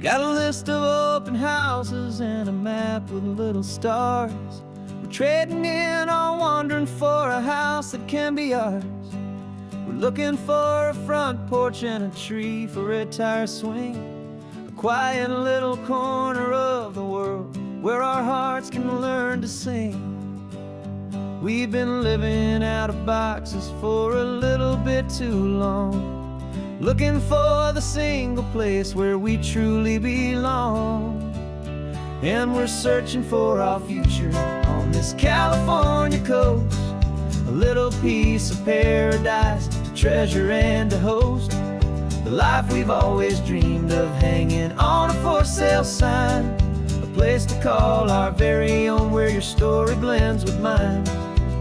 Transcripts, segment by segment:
Got a list of open houses and a map with little stars. We're trading in on wandering for a house that can be ours. We're looking for a front porch and a tree for a tire swing, a quiet little corner of the world where our hearts can learn to sing. We've been living out of boxes for a little bit too long, looking for the single place where we truly belong. And we're searching for our future on this California coast, a little piece of paradise to treasure and to host, the life we've always dreamed of, hanging on a for sale sign, a place to call our very own where your story blends with mine.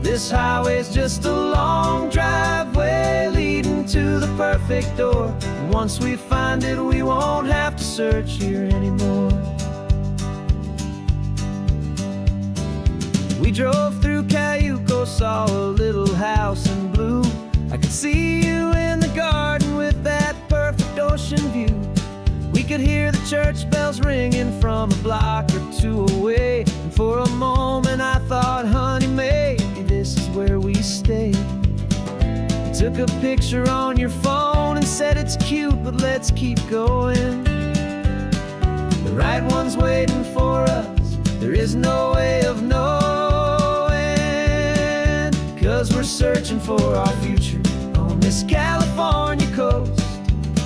This highway's just a long driveway leading to the perfect door, and once we find it we won't have to search here anymore. We drove through Cayuco, saw a little house in blue. I could see you in the garden with that perfect ocean view. We could hear the church bells ringing from a block or two away, and for a moment I thought, honey, maybe this is where we stay. You took a picture on your phone and said it's cute, but let's keep going. The right one's waiting for us, there is no way of knowing, 'cause we're searching for our future on this California coast,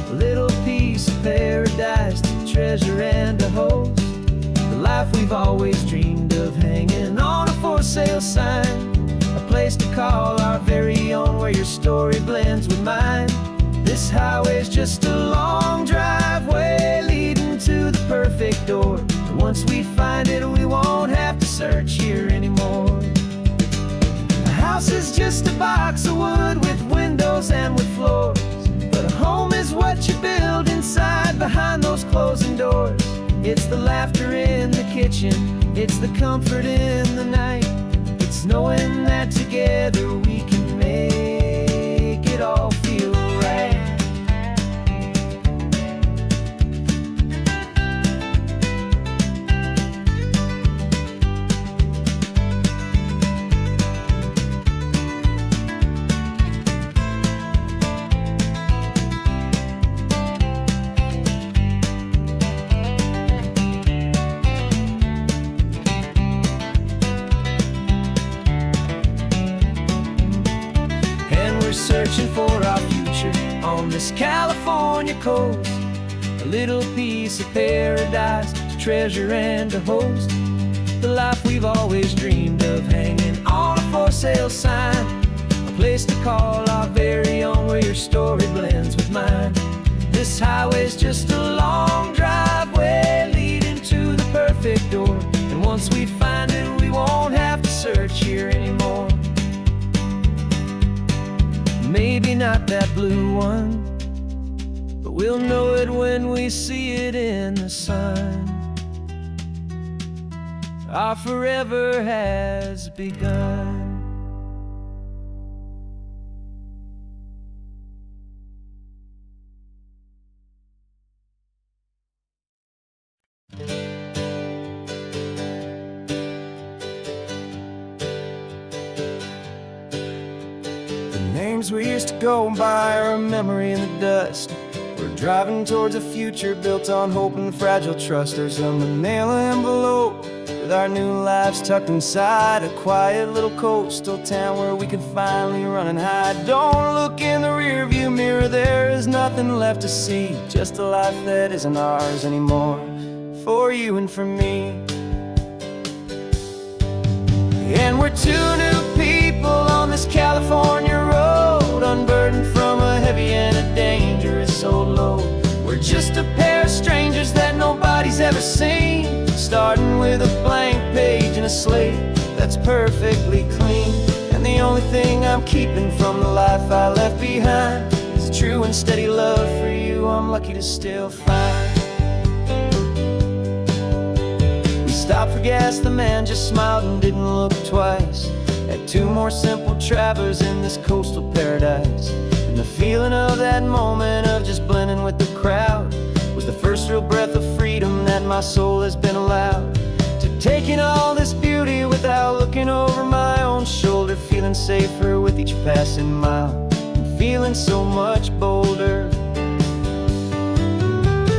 a little piece of paradise to treasure and to host, the life we've always dreamed of, hanging on a for sale sign, a place to call our very own where your story blends with mine. This highway's just a long driveway leading to the perfect door, and once we find it we won't have to search here anymore. A house is just a box of wood with windows and with floors, but a home is what you build inside behind those closing doors. It's the laughter in the kitchen, it's the comfort in the night, it's knowing that together we can make it all feel right. Searching for our future on this California coast, a little piece of paradise to treasure and to host, the life we've always dreamed of, hanging on a for sale sign, a place to call our very own where your story blends with mine. This highway's just a long driveway leading to the perfect door, and once we find it we won't have to search here anymore. Maybe not that blue one, but we'll know it when we see it in the sun. Our forever has begun. Names we used to go by are a memory in the dust. We're driving towards a future built on hope and fragile trust. There's a manila envelope with our new lives tucked inside, a quiet little coastal town where we could finally run and hide. Don't look in the rearview mirror, there is nothing left to see, just a life that isn't ours anymore, for you and for me. And we're two new people on this California road, unburdened from a heavy and a dangerous old load. We're just a pair of strangers that nobody's ever seen, starting with a blank page and a slate that's perfectly clean. And the only thing I'm keeping from the life I left behind is a true and steady love for you I'm lucky to still find. Stopped for gas, the man just smiled and didn't look twice. Had two more simple travelers in this coastal paradise, and the feeling of that moment of just blending with the crowd was the first real breath of freedom my soul has been allowed to take in all this beauty without looking over my own shoulder, feeling safer with each passing mile, and feeling so much bolder.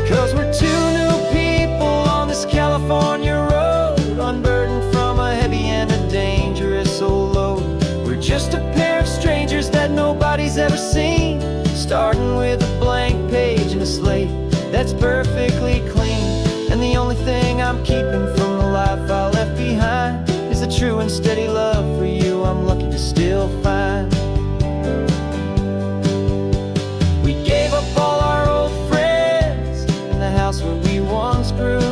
'Cause we're two new people on this California road, unburdened from a heavy and a dangerous old load. We're just a pair of strangers that nobody's ever seen, starting with a blank page and a slate that's perfectly clean. And the only thing I'm keeping from the life I left behind is the true and steady love for you I'm lucky to still find. We gave up all our old friends in the house where we once grew.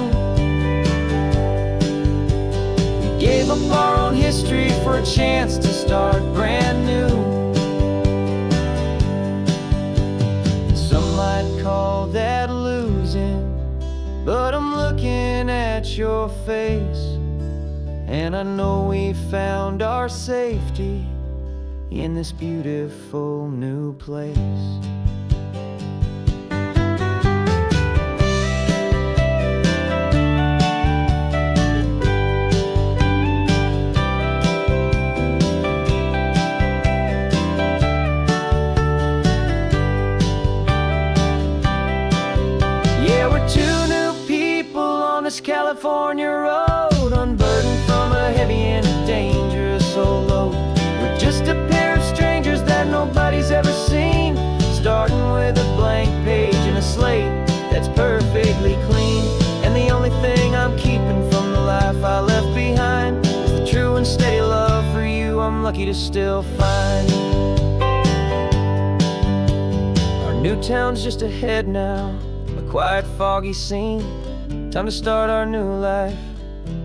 We gave up our own history for a chance to start brand new. Some might call that losing, but I'm looking at your face, and I know we found our safety in this beautiful new place. Yeah, we're two new people on this California road, unburdened from a heavy and a dangerous old load. We're just a pair of strangers that nobody's ever seen, starting with a blank page and a slate that's perfectly clean. And the only thing I'm keeping from the life I left behind is the true and steady love for you I'm lucky to still find. Our new town's just ahead now, a quiet, foggy scene. Time to start our new life,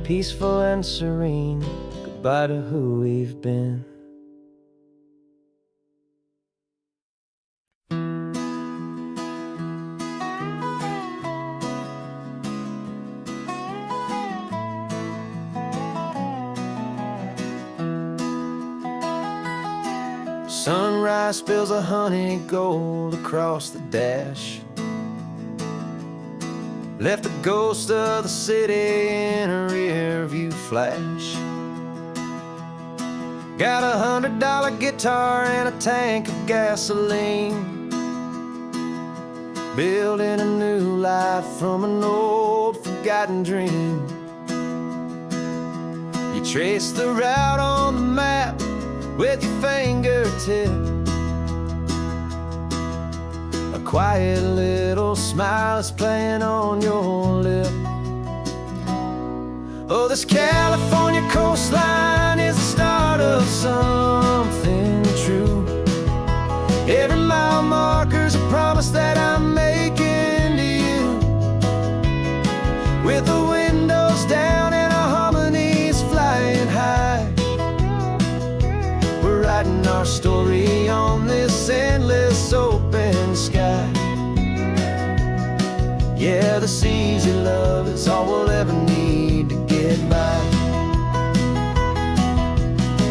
peaceful and serene. Goodbye to who we've been. Sunrise spills a honey gold across the dash, left the ghost of the city in a rear view flash. Got a $100 guitar and a tank of gasoline, building a new life from an old forgotten dream. You trace the route on the map with your fingertip, a quiet little smile is playing on your lip. Oh, this California coastline is the start of something true. Every mile marker's a promise that I'm making to you. With the windows down and our harmonies flying high, we're writing our story on this endless open sky. Yeah, this easy love is all we'll ever need to get by.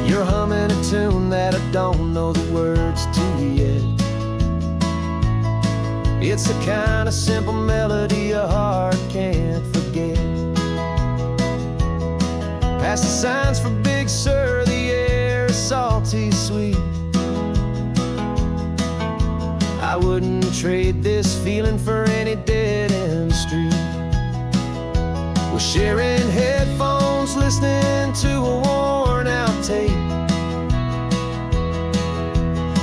You're humming a tune that I don't know the words to yet. It's the kind of simple melody a heart can't forget. Past the signs for Big Sur, the air is salty sweet. I wouldn't trade this feeling for any dead-end street. We're sharing headphones, listening to a worn-out tape,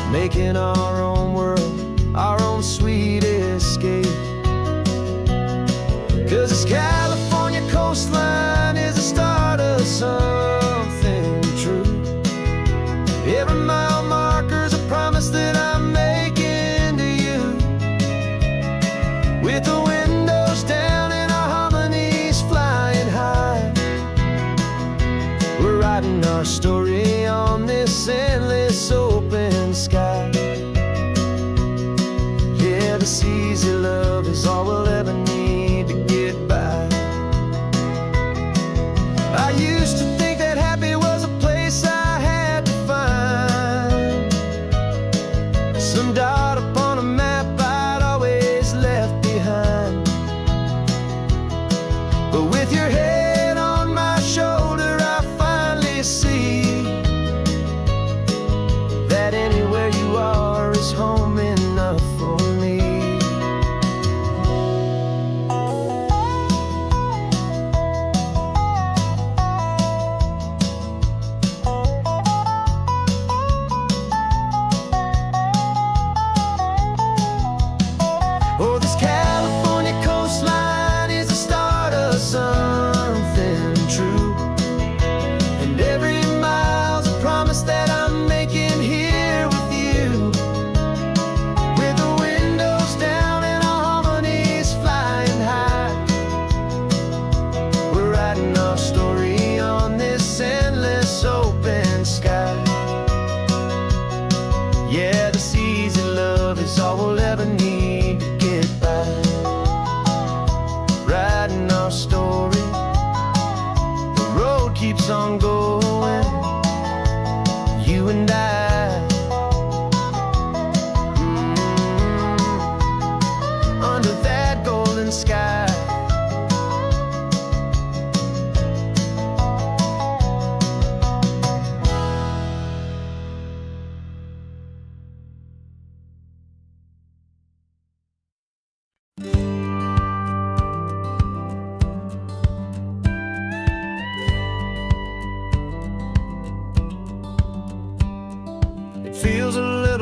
making our own world, our own sweet escape. 'Cause this California coastline is the start of something true. Every mile marker's a promise that I'm making to you. With the windows down and our harmonies flying high, we're writing our story on this endless open sky.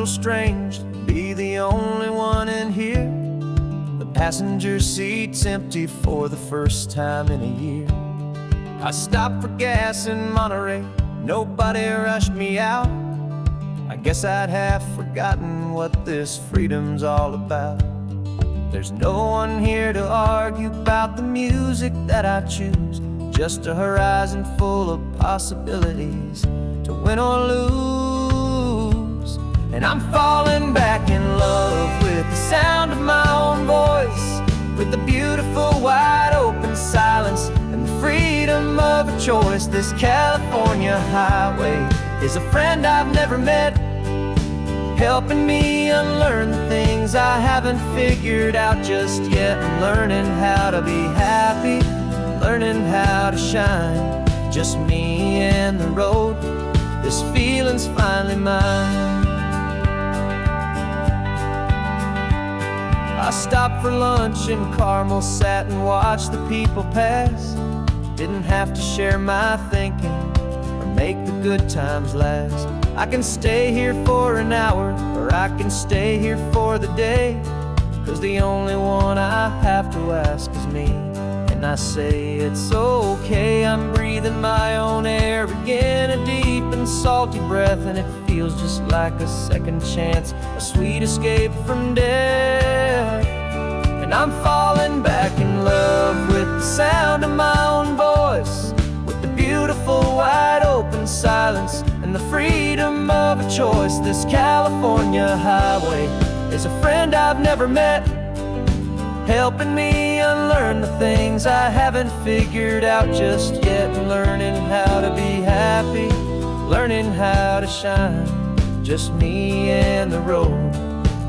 little strange to be the only one in here. The passenger seat's empty for the first time in a year. I stopped for gas in Monterey, nobody rushed me out. I guess I'd have forgotten what this freedom's all about. There's no one here to argue about the music that I choose, just a horizon full of possibilities to win or lose. And I'm falling back in love with the sound of my own voice, with the beautiful wide open silence and the freedom of a choice. This California highway is a friend I've never met, helping me unlearn the things I haven't figured out just yet. I'm learning how to be happy, learning how to shine, just me and the road. This feeling's finally mine. I stopped for lunch in Carmel, sat and watched the people pass. Didn't have to share my thinking or make the good times last. I can stay here for an hour, or I can stay here for the day, 'cause the only one I have to ask is me. And I say it's okay, I'm breathing my own air again, a deep and salty breath, and it feels just like a second chance, a sweet escape from death. And I'm falling back in love with the sound of my own voice, with the beautiful wide open silence and the freedom of a choice. This California highway is a friend I've never met, helping me unlearn the things I haven't figured out just yet. Learning how to be happy, learning how to shine, just me and the road.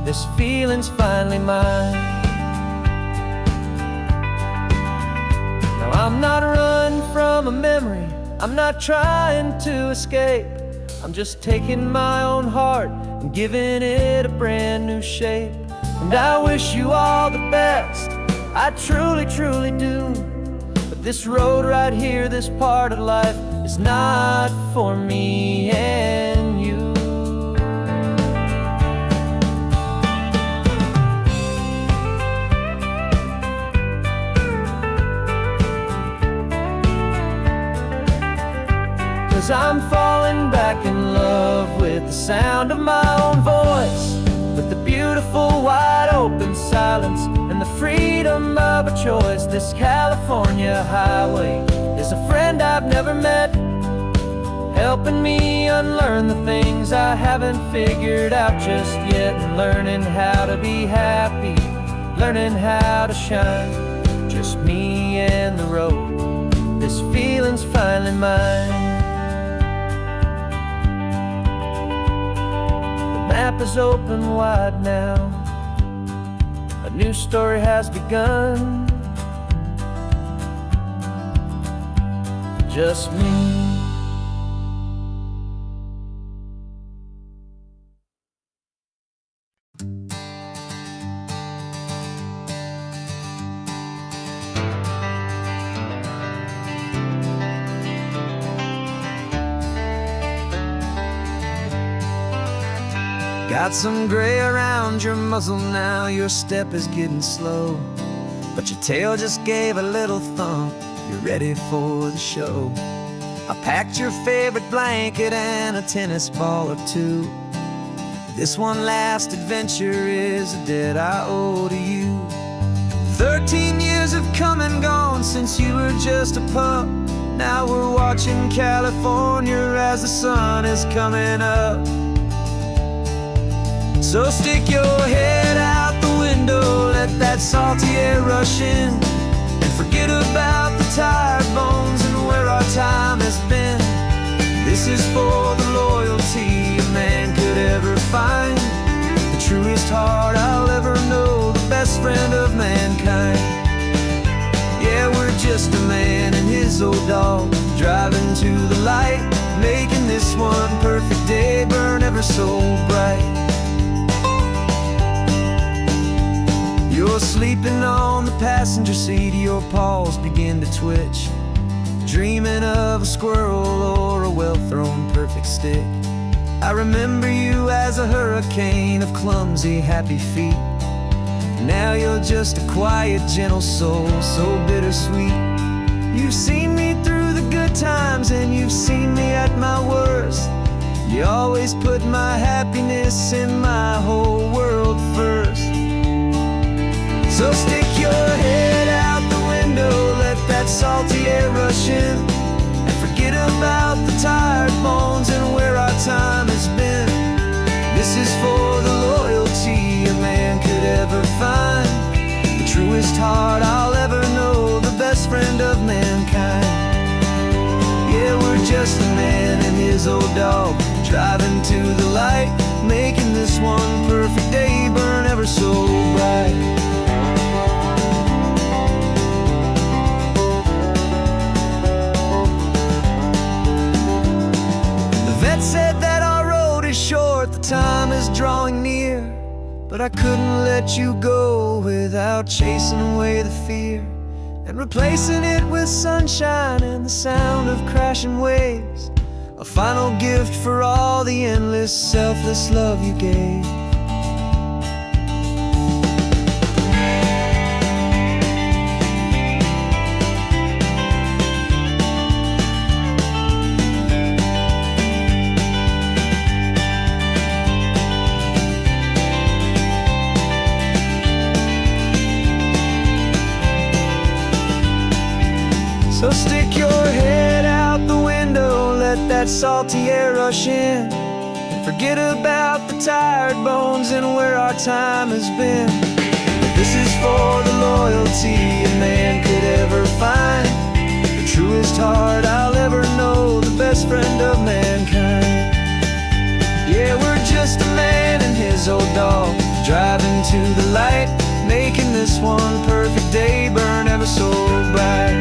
This feeling's finally mine. Now I'm not running from a memory, I'm not trying to escape. I'm just taking my own heart and giving it a brand new shape. And I wish you all the best, I truly, truly do. But this road right here, this part of life, is not for me and you. Cause I'm falling back in love with the sound of my own voice, with the beautiful wide open silence and the freedom of a choice. This California highway is a friend I've never met, helping me unlearn the things I haven't figured out just yet. And learning how to be happy, learning how to shine, just me and the road. This feeling's finally mine. The map is open wide now, a new story has begun, just me. Got some gray around your muzzle now, your step is getting slow, but your tail just gave a little thump, you're ready for the show. I packed your favorite blanket and a tennis ball or two. This one last adventure is a debt I owe to you. 13 years have come and gone since you were just a pup. Now we're watching California as the sun is coming up. So stick your head out the window, let that salty air rush in, and forget about the tired bones and where our time has been. This is for the loyalty a man could ever find, the truest heart I'll ever know, the best friend of mankind. Yeah, we're just a man and his old dog, driving to the light, making this one perfect day burn ever so bright. You're sleeping on the passenger seat, your paws begin to twitch, dreaming of a squirrel or a well-thrown perfect stick. I I remember you as a hurricane of clumsy, happy feet. Now you're just a quiet, gentle soul, so bittersweet. You've seen me through the good times and you've seen me at my worst. You always put my happiness and my whole world first. So stick your head out the window, let that salty air rush in, and forget about the tired bones and where our time has been. This is for the loyalty a man could ever find, the truest heart I'll ever know, the best friend of mankind. Yeah, we're just a man and his old dog, driving to the light, making this one perfect day burn ever so bright. Said that our road is short, the time is drawing near, but I couldn't let you go without chasing away the fear and replacing it with sunshine and the sound of crashing waves, a final gift for all the endless, selfless love you gave. So stick your head out the window, let that salty air rush in, and forget about the tired bones and where our time has been. This is for the loyalty a man could ever find, the truest heart I'll ever know, the best friend of mankind. Yeah, we're just a man and his old dog, driving to the light, making this one perfect day burn ever so bright.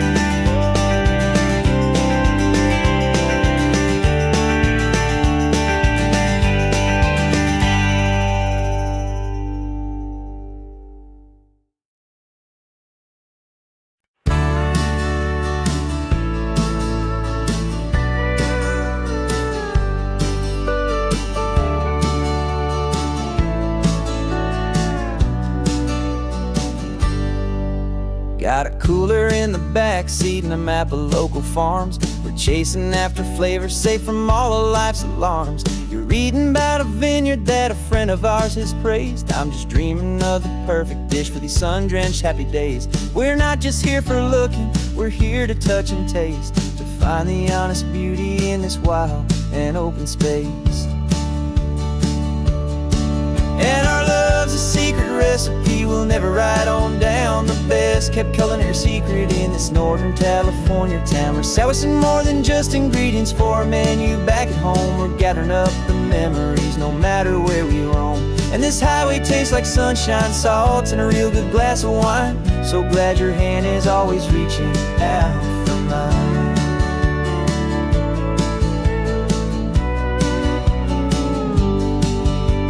Got a cooler in the back seat and a map of local farms. We're chasing after flavors safe from all of life's alarms. You're reading about a vineyard that a friend of ours has praised. I'm just dreaming of the perfect dish for these sun-drenched happy days. We're not just here for looking, we're here to touch and taste, to find the honest beauty in this wild and open space. And our love's a secret recipe we'll never write on down, the best kept culinary secret in this Northern California town. We're selling more than just ingredients for a menu back at home. We're gathering up the memories no matter where we roam. And this highway tastes like sunshine, salt, and a real good glass of wine. So glad your hand is always reaching out for mine.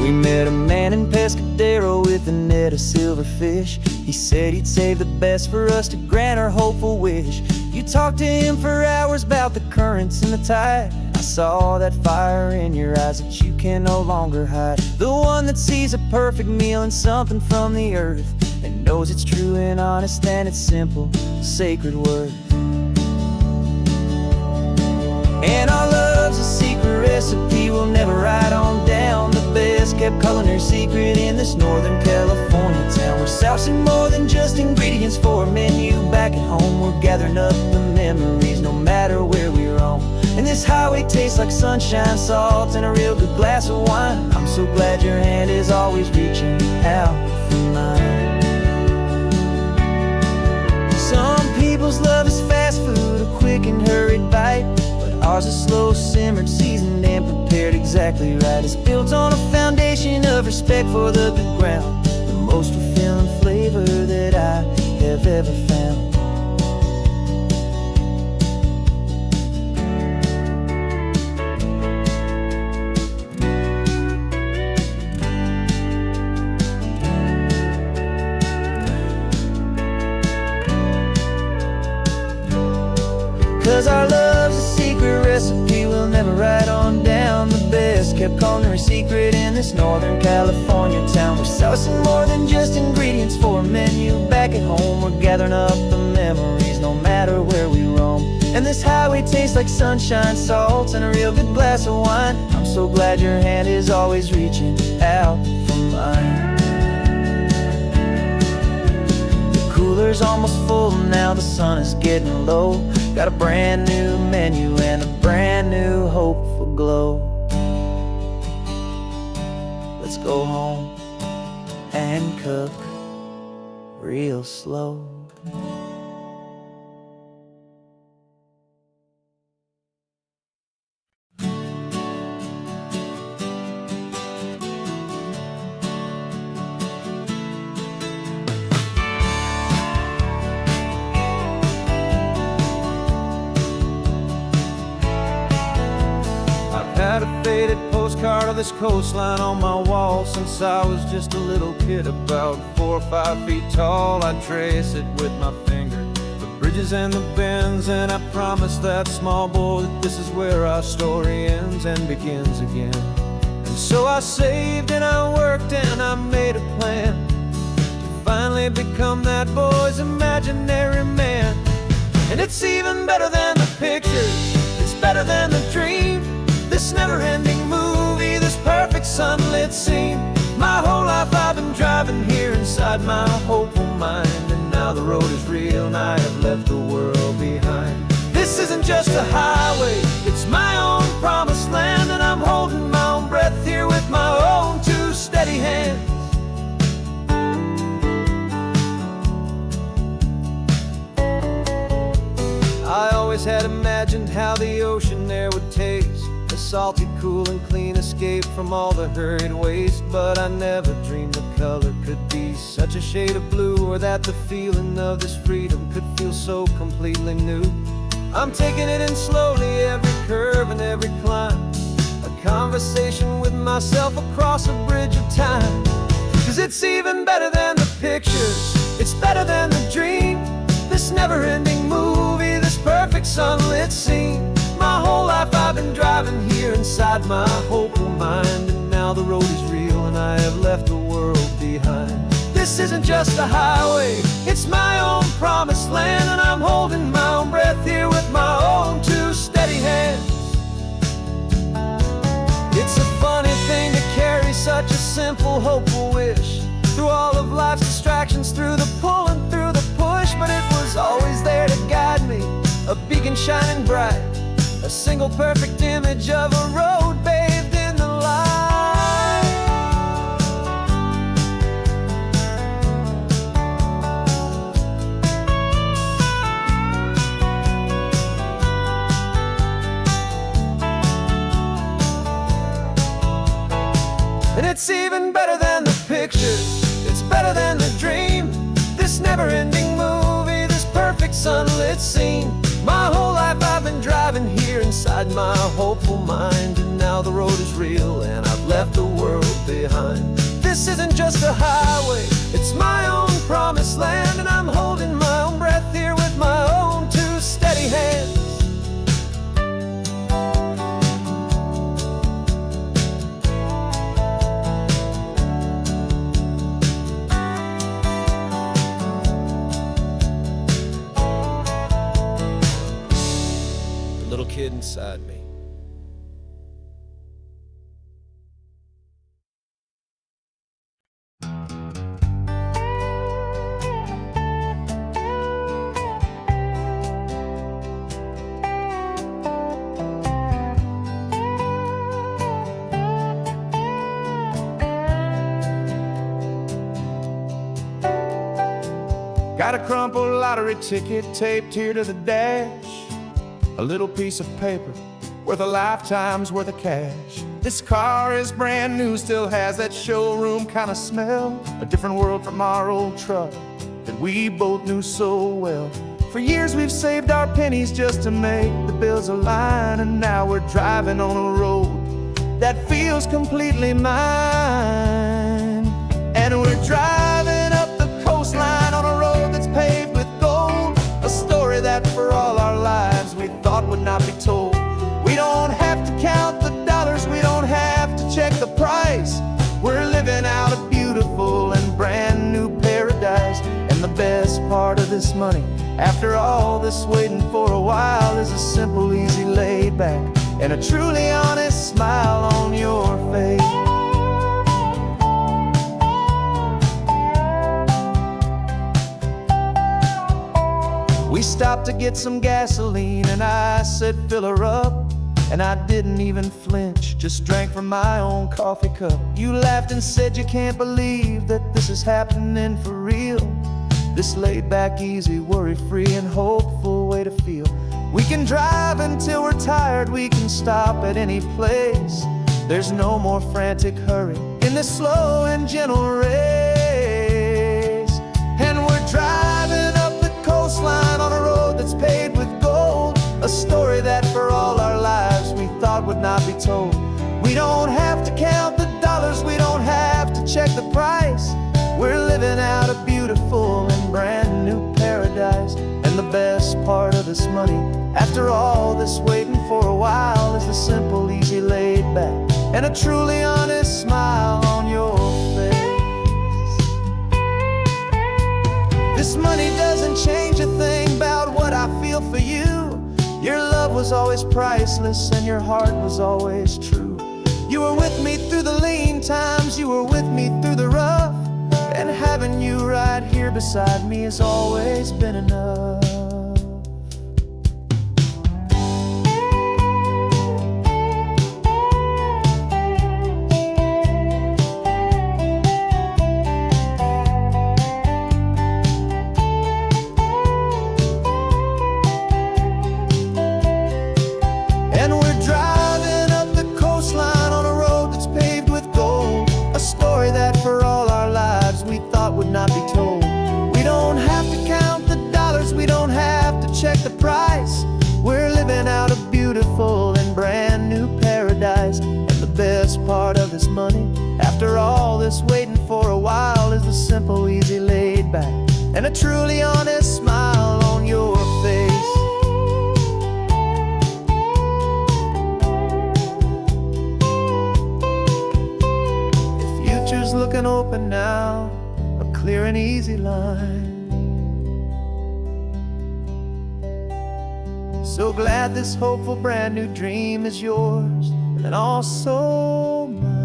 We met a man in Pescadero with a net of silverfish. He said he'd save the best for us to grant our hopeful wish. You talked to him for hours about the currents and the tide. I saw that fire in your eyes that you can no longer hide. The one that sees a perfect meal in something from the earth, and knows it's true and honest and it's simple, sacred worth. And our love's a secret recipe we'll never write on down, the best kept culinary secret in this Northern California town. We're sourcing more than just ingredients for a menu back at home. We're gathering up the memories no matter where we roam. And this highway tastes like sunshine, salt, and a real good glass of wine. I'm so glad your hand is always reaching out for mine. Some people's love is fast food, a quick and hurried bite, but ours is slow simmered, seasoned, and prepared exactly right. It's built on a foundation of respect for the good ground, the most fulfilling flavor that I have ever found. 'Cause our love's a secret recipe we'll never write on down, the best kept culinary secret in this Northern California town. We're sourcing more than just ingredients for a menu. Back at home, we're gathering up the memories, no matter where we roam. And this highway tastes like sunshine, salts, and a real good glass of wine. I'm so glad your hand is always reaching out for mine. The cooler's almost full now, the sun is getting low. Got a brand new menu and a brand new hopeful glow. Let's go home and cook real slow. Had a faded postcard of this coastline on my wall since I was just a little kid, about 4 or 5 feet tall. I trace it with my finger, the bridges and the bends, and I promise that small boy that this is where our story ends and begins again. And so I saved and I worked and I made a plan to finally become that boy's imaginary man. And it's even better than the pictures, it's better than the dream. This never-ending movie, this perfect sunlit scene. My whole life I've been driving here inside my hopeful mind, and now the road is real and I have left the world behind. This isn't just a highway, it's my own promised land, and I'm holding my own breath here with my own 2 steady hands. I always had imagined how the ocean there would taste, a salty, cool and clean escape from all the hurried waste. But I never dreamed the color could be such a shade of blue, or that the feeling of this freedom could feel so completely new. I'm taking it in slowly, every curve and every climb, a conversation with myself across a bridge of time. 'Cause it's even better than the pictures, it's better than the dream. This never-ending movie, this perfect sunlit scene. My whole life I've been driving here inside my hopeful mind, and now the road is real and I have left the world behind. This isn't just a highway, it's my own promised land, and I'm holding my own breath here with my own 2 steady hands. It's a funny thing to carry such a simple, hopeful wish through all of life's distractions, through the pull and through the push. But it was always there to guide me, a beacon shining bright, a single perfect image of a road bathed in the light. And it's even better than the pictures, it's better than the dream. This never-ending movie, this perfect sunlit scene. My whole life I've been driving here inside my hopeful mind, and now the road is real and I've left the world behind. This isn't just a highway, it's my own promised land, and I'm holding my own breath here with my own 2 steady hands. Little kid inside me. Got a crumpled lottery ticket taped here to the dash, a little piece of paper worth a lifetime's worth of cash. This car is brand new, still has that showroom kind of smell, a different world from our old truck that we both knew so well. For years we've saved our pennies just to make the bills align, and now we're driving on a road that feels completely mine. And we're driving up the coastline on a road that's paved with gold, a story that for all our lives we thought would not be told. We don't have to count the dollars, we don't have part of this money. After all this waiting for a while is a simple, easy, laid back, and a truly honest smile on your face. We stopped to get some gasoline and I said fill her up, and I didn't even flinch, just drank from my own coffee cup. You laughed and said you can't believe that this is happening for real. This laid back, easy, worry-free and hopeful way to feel. We can drive until we're tired, we can stop at any place. There's no more frantic hurry in this slow and gentle race. And we're driving up the coastline on a road that's paved with gold, a story that for all our lives we thought would not be told. We don't have to count the dollars, we don't have to check the price. We're living out a beautiful and brand new paradise. And the best part of this money, after all this waiting for a while, is the simple, easy, laid back, and a truly honest smile on your face. This money doesn't change a thing about what I feel for you. Your love was always priceless and your heart was always true. You were with me through the lean times, you were with me through the rough, and having you right here beside me has always been enough. And we're driving up the coastline on a road that's paved with gold, a story that for all our lives we thought would not be told. We don't have to count the dollars, we don't have to check the price. We're living out a beautiful and brand new paradise. And the best part of this money, after all this waiting for a while, is the simple, easy, laid back, and a truly honest smile on your face. Looking open now, a clear and easy line. So glad this hopeful brand new dream is yours and also mine.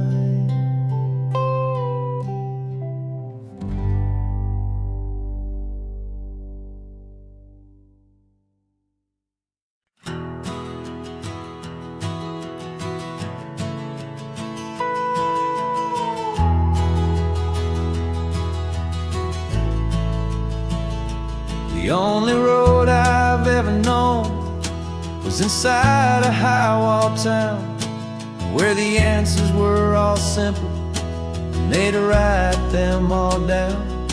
The only road I've ever known was inside a high-wall town, where the answers were all simple and they'd write them all down.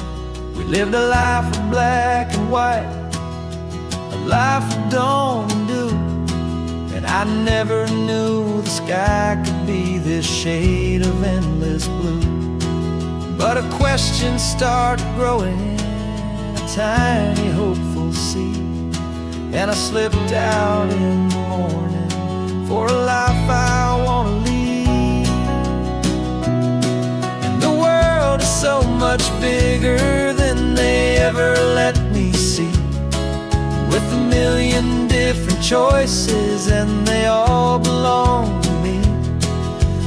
We lived a life of black and white, a life of dawn and dew, and I never knew the sky could be this shade of endless blue. But a question started growing, tiny hopeful seed, and I slipped out in the morning for a life I want to lead. And the world is so much bigger than they ever let me see, with a million different choices and they all belong to me.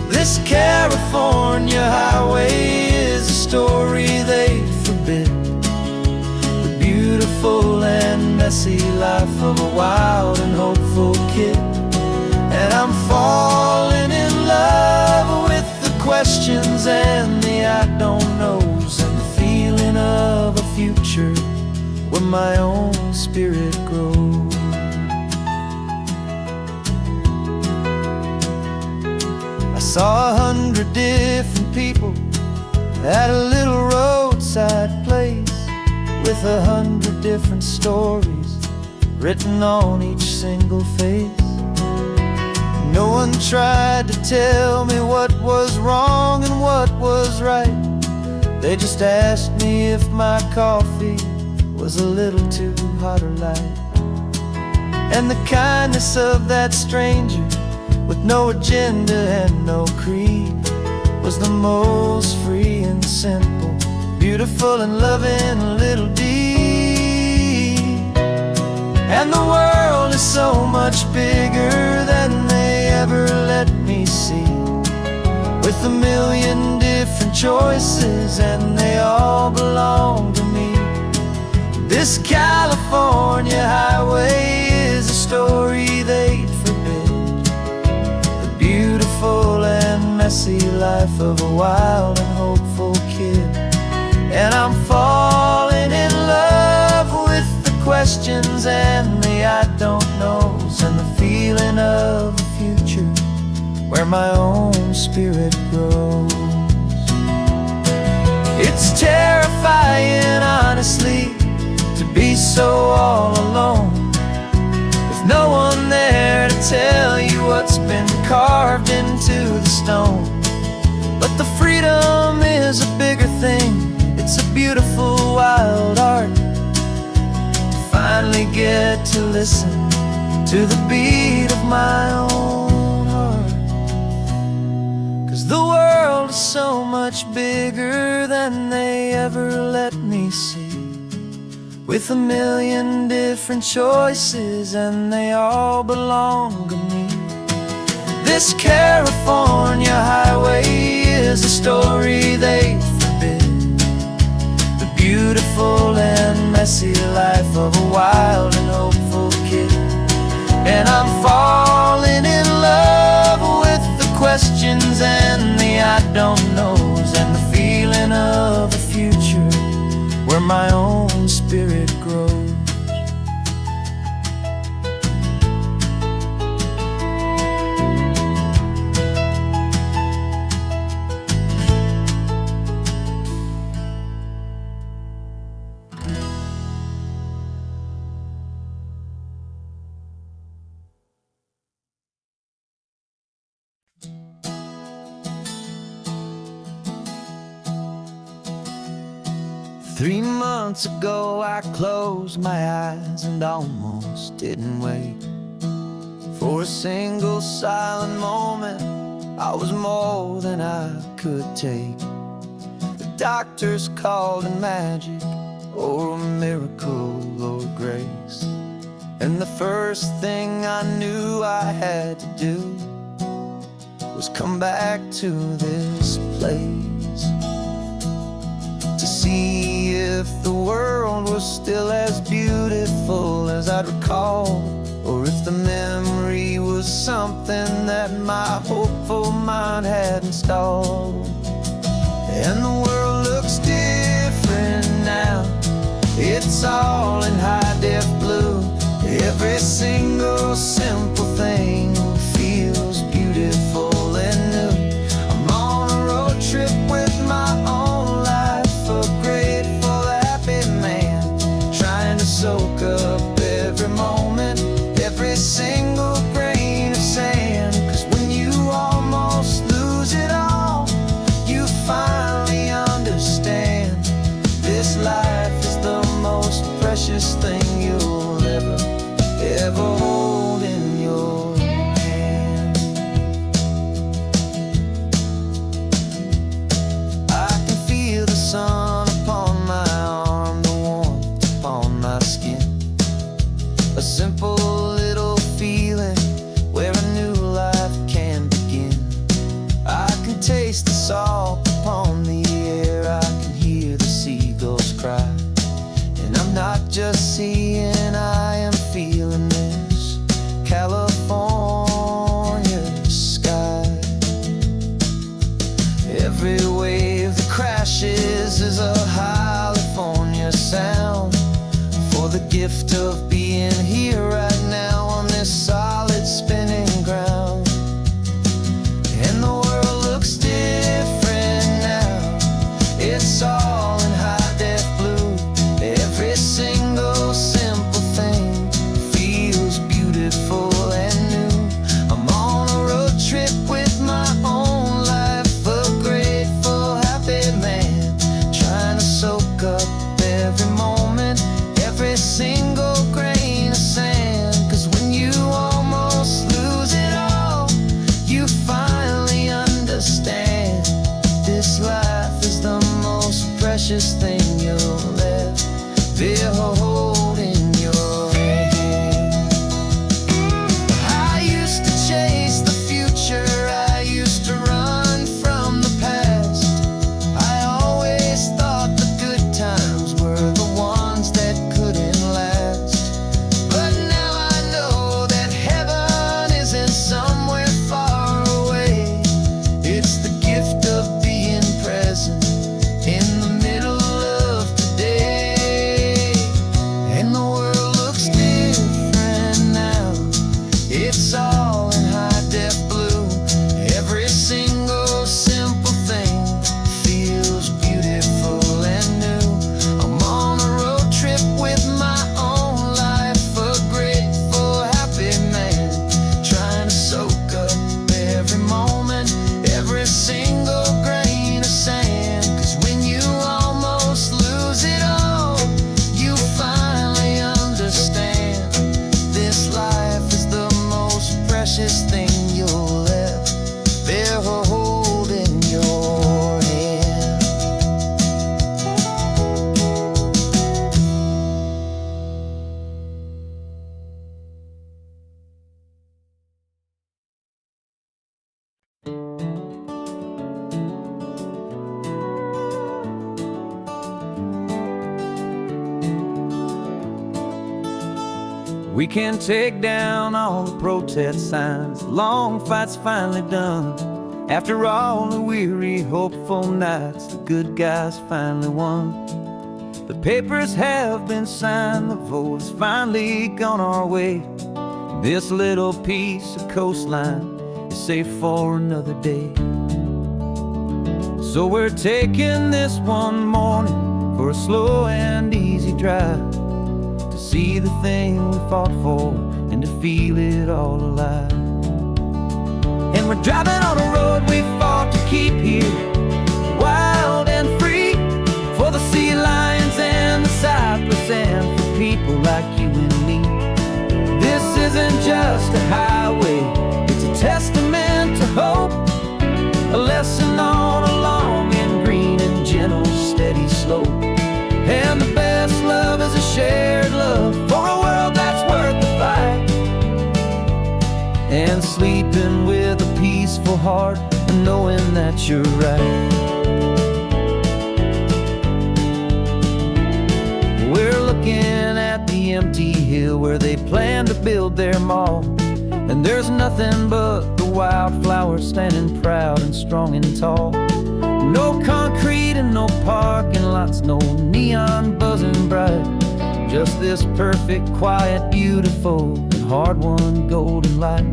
This California highway is a story they forbid, beautiful and messy life of a wild and hopeful kid. And I'm falling in love with the questions and the I don't knows, and the feeling of a future where my own spirit grows. I saw 100 different people at a little roadside place, with 100 different stories written on each single face. No one tried to tell me what was wrong and what was right. They just asked me if my coffee was a little too hot or light. And the kindness of that stranger, with no agenda and no creed, was the most free and simple, beautiful and loving little deed. And the world is so much bigger than they ever let me see, with a million different choices and they all belong to me. This California highway is a story they'd forbid, the beautiful and messy life of a wild and hopeful kid. And I'm falling in love with the questions and the I don't knows, and the feeling of the future where my own spirit grows. It's terrifying, honestly, to be so all alone, with no one there to tell you what's been carved into the stone. But the freedom is a bigger thing. It's a beautiful wild art to finally get to listen to the beat of my own heart. 'Cause the world is so much bigger than they ever let me see, with a million different choices and they all belong to me. This California highway is a story they forbid, the beautiful and messy life of a wild and hopeful kid. And I'm falling in love with the questions and the I don't knows, and the feeling of the future where my own spirit grows. Three months ago I closed my eyes and almost didn't wait for a single silent moment. I was more than I could take. The doctors called it magic, or a miracle, or grace. And the first thing I knew I had to do was come back to this place, to see if the world was still as beautiful as I'd recall, or if the memory was something that my hopeful mind had installed. And the world looks different now, it's all in high-def blue. Every single simple thing feels beautiful and new. I'm on a road trip with my own life, a grateful, happy man, trying to soak up every moment, every single grain of sand. 'Cause when you almost lose it all, you finally understand this life is the most precious thing you'll ever hold in your hand. I can feel the sun upon my arm, the warmth upon my skin, a simple little feeling where a new life can begin. I can taste the salt upon the air, I can hear the seagulls cry, and I'm not just seeing, I am feeling this California sky. Every wave that crashes is a California sound, for the gift of being here right now on this solid spinning ground. And the world looks different now, it's all in high-def blue. Every single simple thing feels beautiful and new. I'm on a road trip with my own life, a grateful, happy man, trying to soak up every moment, every single grain of sand. 'Cause when you almost lose it all, you finally understand this life is the most precious thing you'll ever hold in your hand. We can take down all the protest signs. Long fight's finally done. After all the weary, hopeful nights, the good guys finally won. The papers have been signed, the vote has finally gone our way. This little piece of coastline is safe for another day. So we're taking this one morning for a slow and easy drive, to see the thing we fought for and to feel it all alive. And we're driving on a road we fought to keep here, wild and free, for the sea lions and the cypress and for people like you and me. This isn't just a highway, it's a testament to hope, a lesson on a long and green and gentle steady slope. And the best love is a shared love for a world that's worth the fight, and sleeping with a peaceful heart and knowing that you're right. We're looking at the empty hill where they plan to build their mall, and there's nothing but the wildflowers standing proud and strong and tall. No concrete and no parking lots, no neon buzzing bright, just this perfect, quiet, beautiful, and hard-won golden light.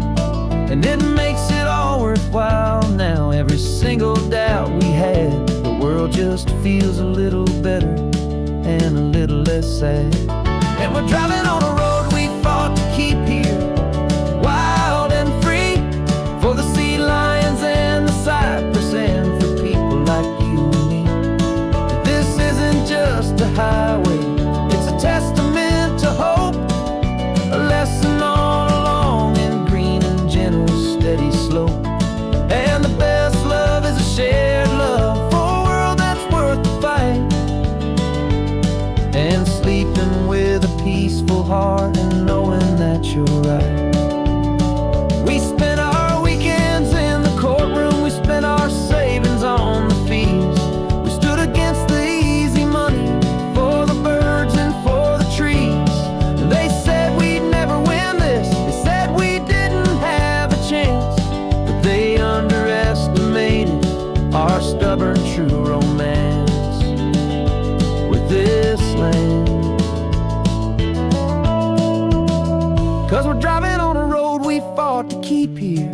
And it makes it all worthwhile now. Every single doubt we had, the world just feels a little better and a little less sad. And we're driving on a road we fought to keep here, wild and free, for the sea lions and the cypress and for people like you and me. This isn't just a highway, it's a testament to hope, a lesson on a long and green and gentle steady slope. And the best love is a shared love for a world that's worth the fight, and sleeping with a peaceful heart and knowing that you're right. We spent our weekends in the courtroom, we spent our savings on the fees. We stood against the easy money for the birds and for the trees. And they said we'd never win this, they said we didn't have a chance, but they underestimated our stubborn true romance with this land. 'Cause we're driving on a road we fought to keep here,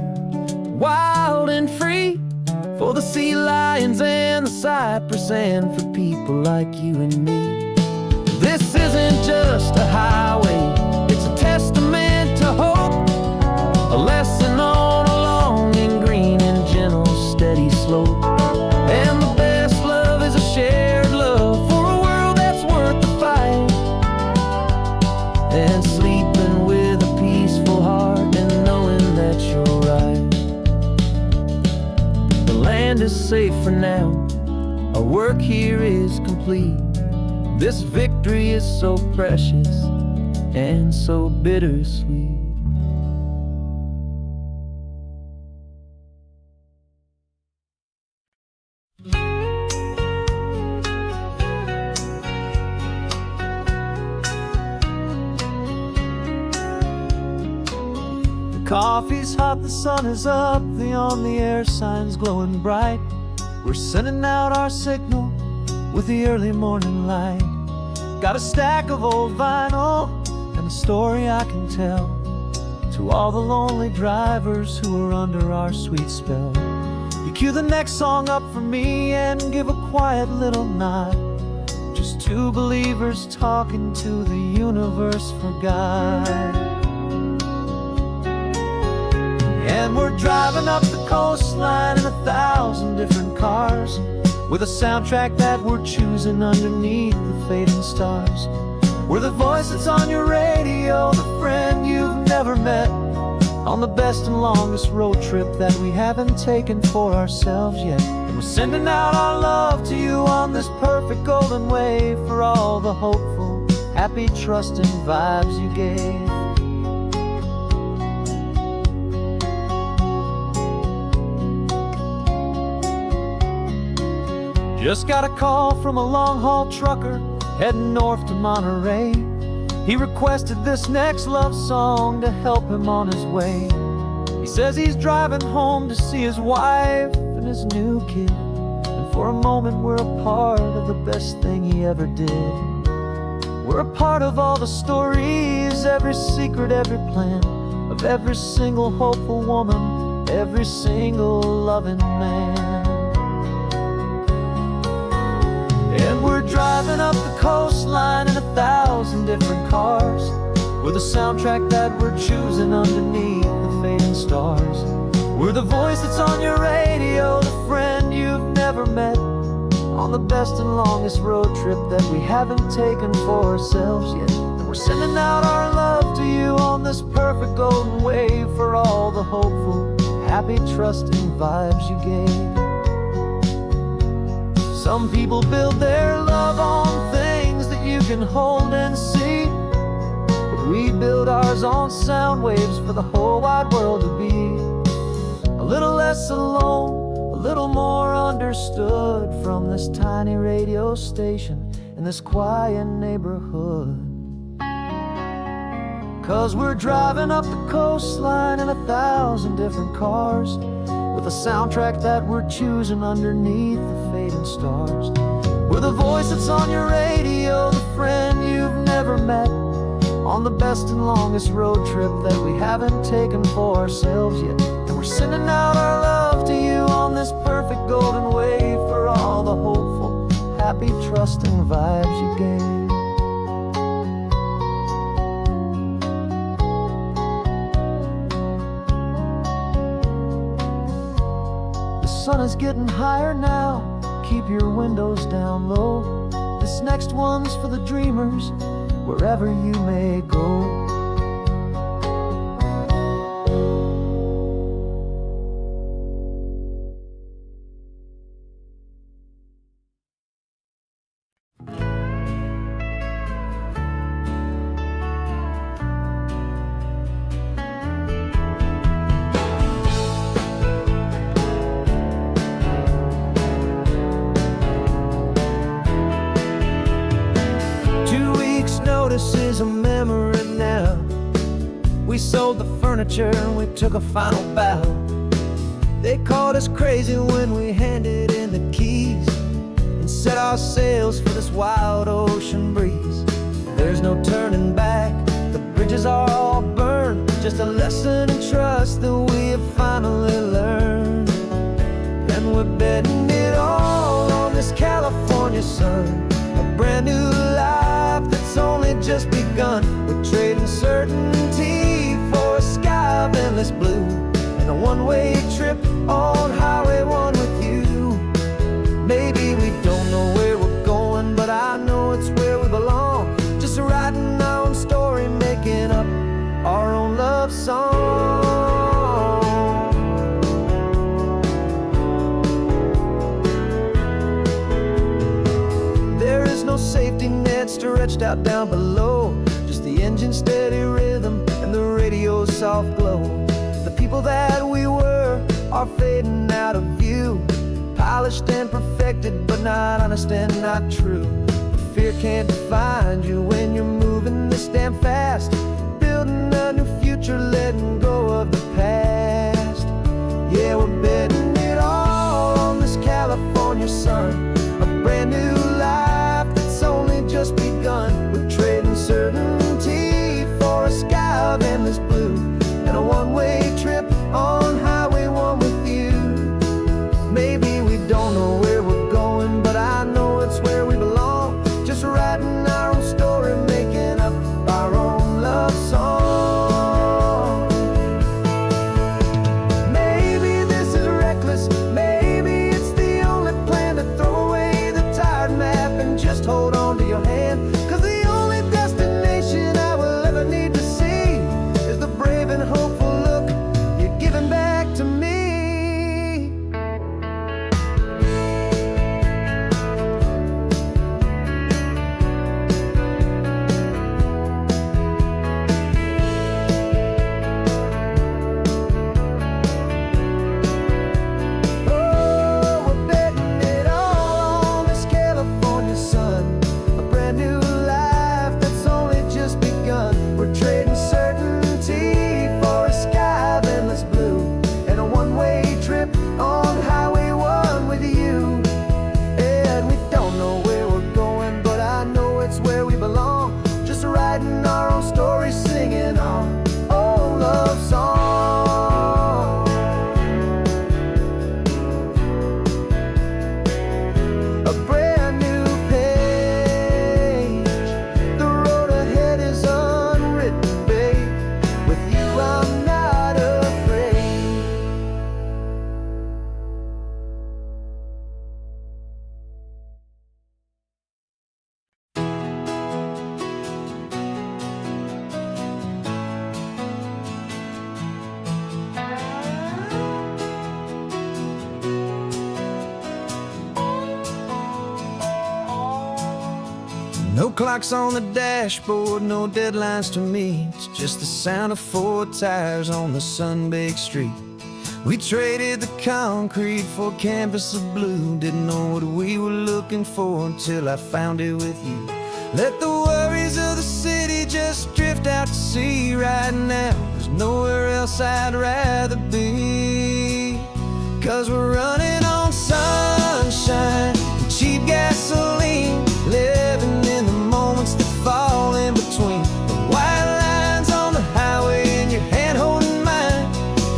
wild and free, for the sea lions and the cypress and for people like you and me. This isn't just a highway, it's a testament to hope, a lesson on a long and green and gentle steady slope. And the best love is a shared love for a world that's worth the fight, and sleeping with a peaceful heart and knowing that you're right. The land is safe for now, our work here is complete. This victory is so precious and so bittersweet. Coffee's hot, the sun is up, the on-the-air sign's glowing bright. We're sending out our signal with the early morning light. Got a stack of old vinyl and a story I can tell to all the lonely drivers who are under our sweet spell. You cue the next song up for me and give a quiet little nod, just two believers talking to the universe for God. And we're driving up the coastline in 1,000 different cars, with a soundtrack that we're choosing underneath the fading stars. We're the voice that's on your radio, the friend you've never met, on the best and longest road trip that we haven't taken for ourselves yet. And we're sending out our love to you on this perfect golden wave, for all the hopeful, happy, trusting vibes you gave. Just got a call from a long-haul trucker heading north to Monterey. He requested this next love song to help him on his way. He says he's driving home to see his wife and his new kid, and for a moment we're a part of the best thing he ever did. We're a part of all the stories, every secret, every plan, of every single hopeful woman, every single loving man. And we're driving up the coastline in 1,000 different cars. We're the soundtrack that we're choosing underneath the fading stars. We're the voice that's on your radio, the friend you've never met, on the best and longest road trip that we haven't taken for ourselves yet. And we're sending out our love to you on this perfect golden wave, for all the hopeful, happy, trusting vibes you gave. Some people build their love on things that you can hold and see, but we build ours on sound waves for the whole wide world to be a little less alone, a little more understood, from this tiny radio station in this quiet neighborhood. 'Cause we're driving up the coastline in 1,000 different cars, with a soundtrack that we're choosing underneath the fading stars. We're the voice that's on your radio, the friend you've never met, on the best and longest road trip that we haven't taken for ourselves yet. And we're sending out our love to you on this perfect golden wave, for all the hopeful, happy, trusting vibes you gave. The sun is getting higher now, keep your windows down low. This next one's for the dreamers, wherever you may go. Notice is a memory now. We sold the furniture and we took a final bow. They called us crazy when we handed in the keys and set our sails for this wild ocean breeze. There's no turning back, the bridges are all burned, just a lesson in trust that we have finally learned. And we're betting it all on this California sun, a brand new life that's only just begun. We're trading certainty for a sky of endless blue, and a one-way trip on Highway 1 with you. Maybe we don't know where we're going, but I know it's where we belong. Just writing our own story, making up our own love song. There is no safety net stretched out down below, just the engine's steady rhythm and the radio's soft glow. The people that we were are fading out of view, polished and perfected, but not honest and not true. Fear can't define you when you're moving this damn fast, building a new future, letting go of the past. Yeah, we're betting it all on this California sun, a brand new life that's only just begun. We're trading certainty for a sky of endless blue, and a one-way trip on Highway 1 with you. Maybe we don't know where we're going, but I know it's where we belong. Just writing our own story, making up our own love song. Maybe this is reckless, maybe it's the only plan to throw away the tired map and just hold on to your hand. 'Cause the only destination I will ever need to see is the brave and hopeful look you're giving back to me. No clocks on the dashboard, no deadlines to meet. It's just the sound of 4 tires on the sun-baked street. We traded the concrete for a canvas of blue. Didn't know what we were looking for until I found it with you. Let the worries of the city just drift out to sea right now. There's nowhere else I'd rather be. 'Cause we're running on sunshine and cheap gasoline, living in the moments that fall in between. The white lines on the highway and your hand holding mine,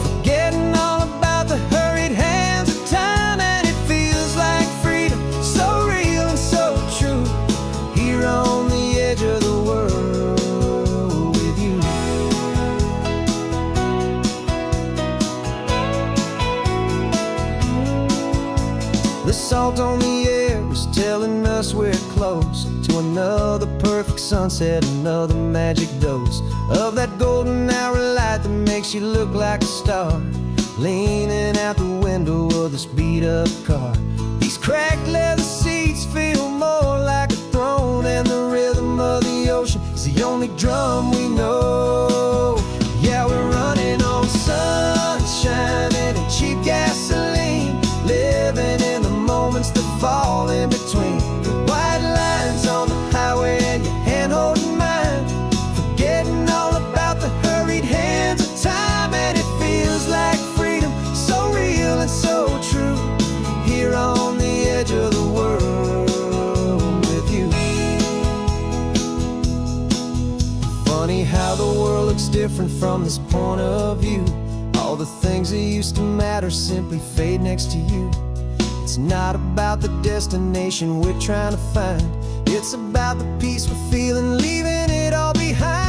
forgetting all about the hurried hands of time. And it feels like freedom, so real and so true, here on the edge of the world with you. The salt on the air was telling us we're close to another perfect sunset, another magic dose of that golden hour light that makes you look like a star, leaning out the window of this beat-up car. These cracked leather seats feel more like a throne, and the rhythm of the ocean is the only drum we know. Yeah, we're running on sunshine and a cheap gasoline, living in the moments that fall in between. The white lines on the highway and your hand holding mine, forgetting all about the hurried hands of time. And it feels like freedom, so real and so true, here on the edge of the world with you. Funny how the world looks different from this point of view. All the things that used to matter simply fade next to you. It's not about the destination we're trying to find, it's about the peace we're feeling, leaving it all behind.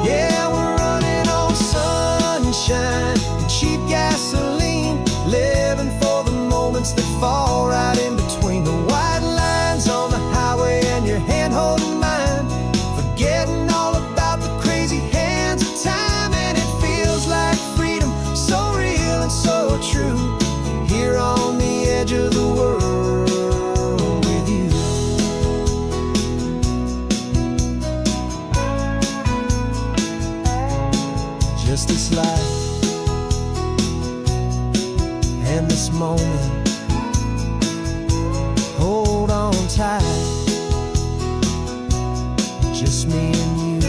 Yeah, we're running on sunshine and cheap gasoline, living for the moments that fall right in between. The white lines on the highway and your hand holding mine, forgetting all about the crazy hands of time. And it feels like freedom, so real and so true, here on the edge of the world with you. Just this life and this moment, hold on tight, just me and you.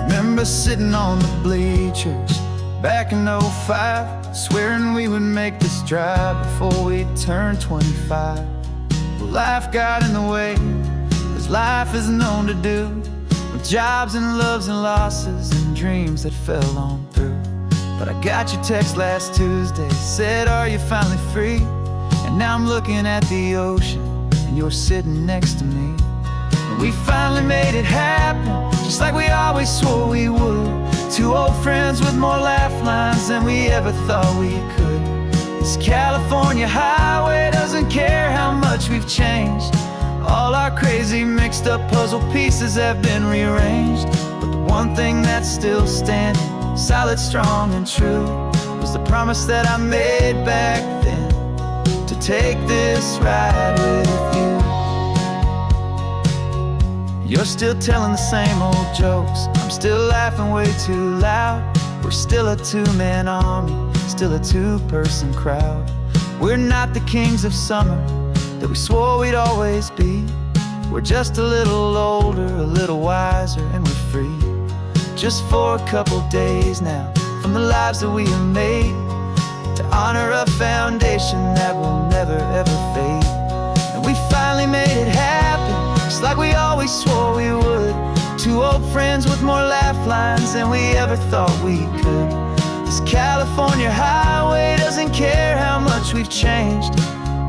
Remember sitting on the bleachers back in '05, swearing we would make this drive before we turned 25. Well, life got in the way, as life is known to do, with jobs and loves and losses and dreams that fell on through. But I got your text last Tuesday, said, are you finally free? And now I'm looking at the ocean and you're sitting next to me. And we finally made it happen, just like we always swore we would. 2 old friends with more laugh lines than we ever thought we could. This California highway doesn't care how much we've changed. All our crazy mixed up puzzle pieces have been rearranged. But the one thing that's still standing, solid, strong and true, was the promise that I made back then, to take this ride with you. You're still telling the same old jokes, I'm still laughing way too loud. We're still a 2-man army, still a 2-person crowd. We're not the kings of summer that we swore we'd always be. We're just a little older, a little wiser, and we're free. Just for a couple days now, from the lives that we have made, to honor a foundation that will never ever fade. And we finally made it happen, just like we always swore we would. 2 Two old friends with more laugh lines than we ever thought we could. This California highway doesn't care how much we've changed.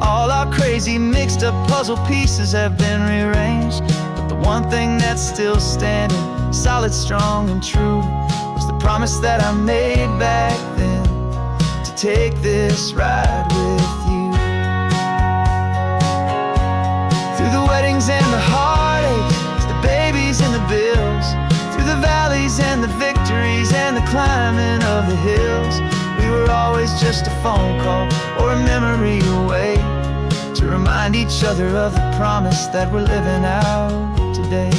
All our crazy mixed up puzzle pieces have been rearranged. But the one thing that's still standing, solid, strong, and true, was the promise that I made back then, to take this ride with you. Through the weddings and the heartaches, the babies and the bills, through the valleys and the victories and the climbing of the hills, we were always just a phone call or a memory away, to remind each other of the promise that we're living out today.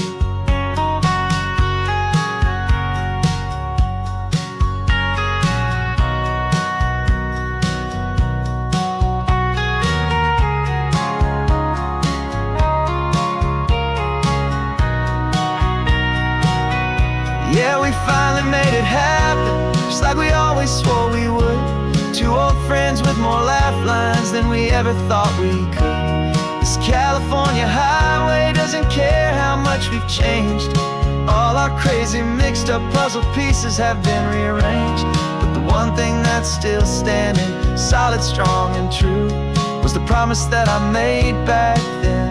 Yeah, we finally made it happen, just like we always swore we would. Two old friends with more laugh lines than we ever thought we could. This California highway doesn't care how much we've changed. All our crazy mixed up puzzle pieces have been rearranged. But the one thing that's still standing, solid, strong, and true, was the promise that I made back then,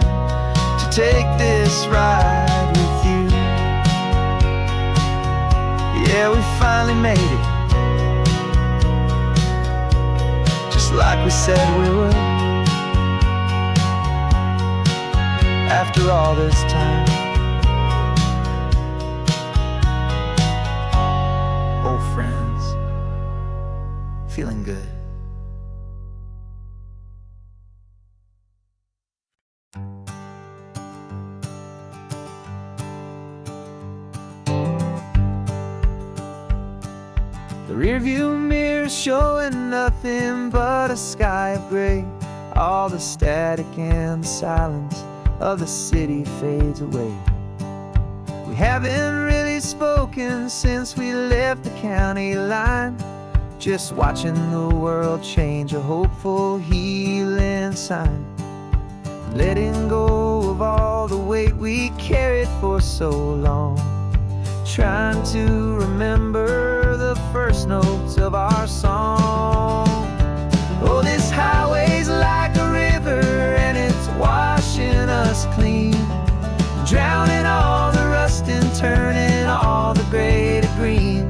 to take this ride with you. Yeah, we finally made it, just like we said we would. After all this time, old friends, feeling good. The rearview mirror showing nothing but a sky of gray. All the static and the silence of the city fades away. We haven't really spoken since we left the county line, just watching the world change, a hopeful healing sign. Letting go of all the weight we carried for so long, trying to remember the first notes of our song. Oh, this highway's like a river and it's washing us clean, drowning all the rust and turning all the gray to green.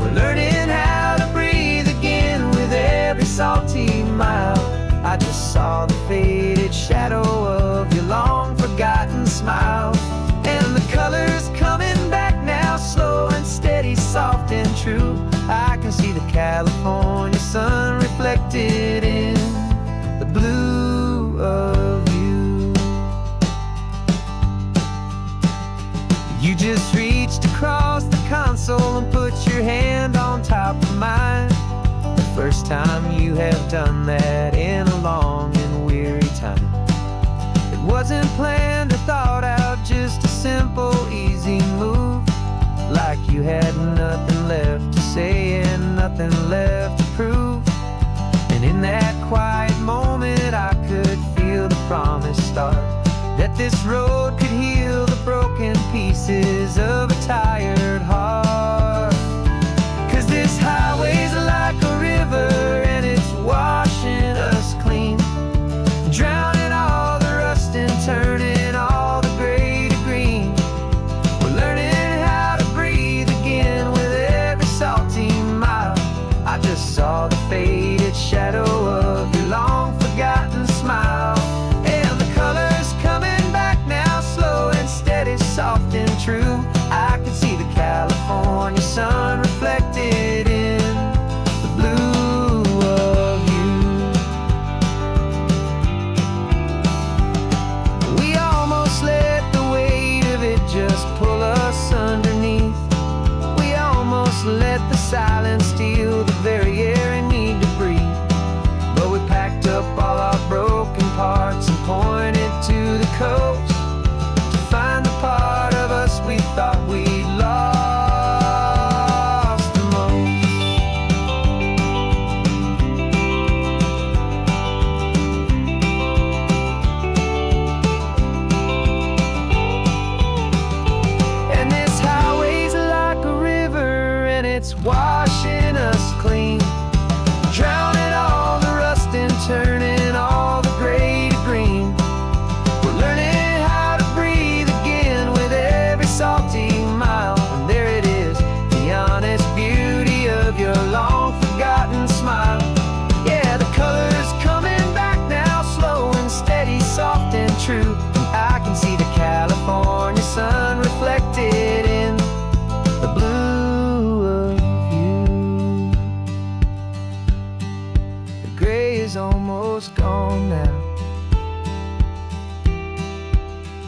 We're learning how to breathe again with every salty mile. I just saw the faded shadow of your long forgotten smile, and the colors coming back now, slow and steady, soft and true. I can see the California sun reflected in the blue of you. You just reached across the console and put your hand on top of mine. The first time you have done that in a long and weary time. It wasn't planned or thought out, just a simple, easy move. Like you had nothing left to say and nothing left to prove. And in that quiet moment I could feel the promise start, that this road could heal the broken pieces of a tired heart. 'Cause this highway's like a river and it's washing us clean, drowning all the rust and turning all the gray to green. We're learning how to breathe again with every salty mile. I just saw the faded shadow of your long forgotten smile, and the colors coming back now, slow and steady, soft and true. I can see the California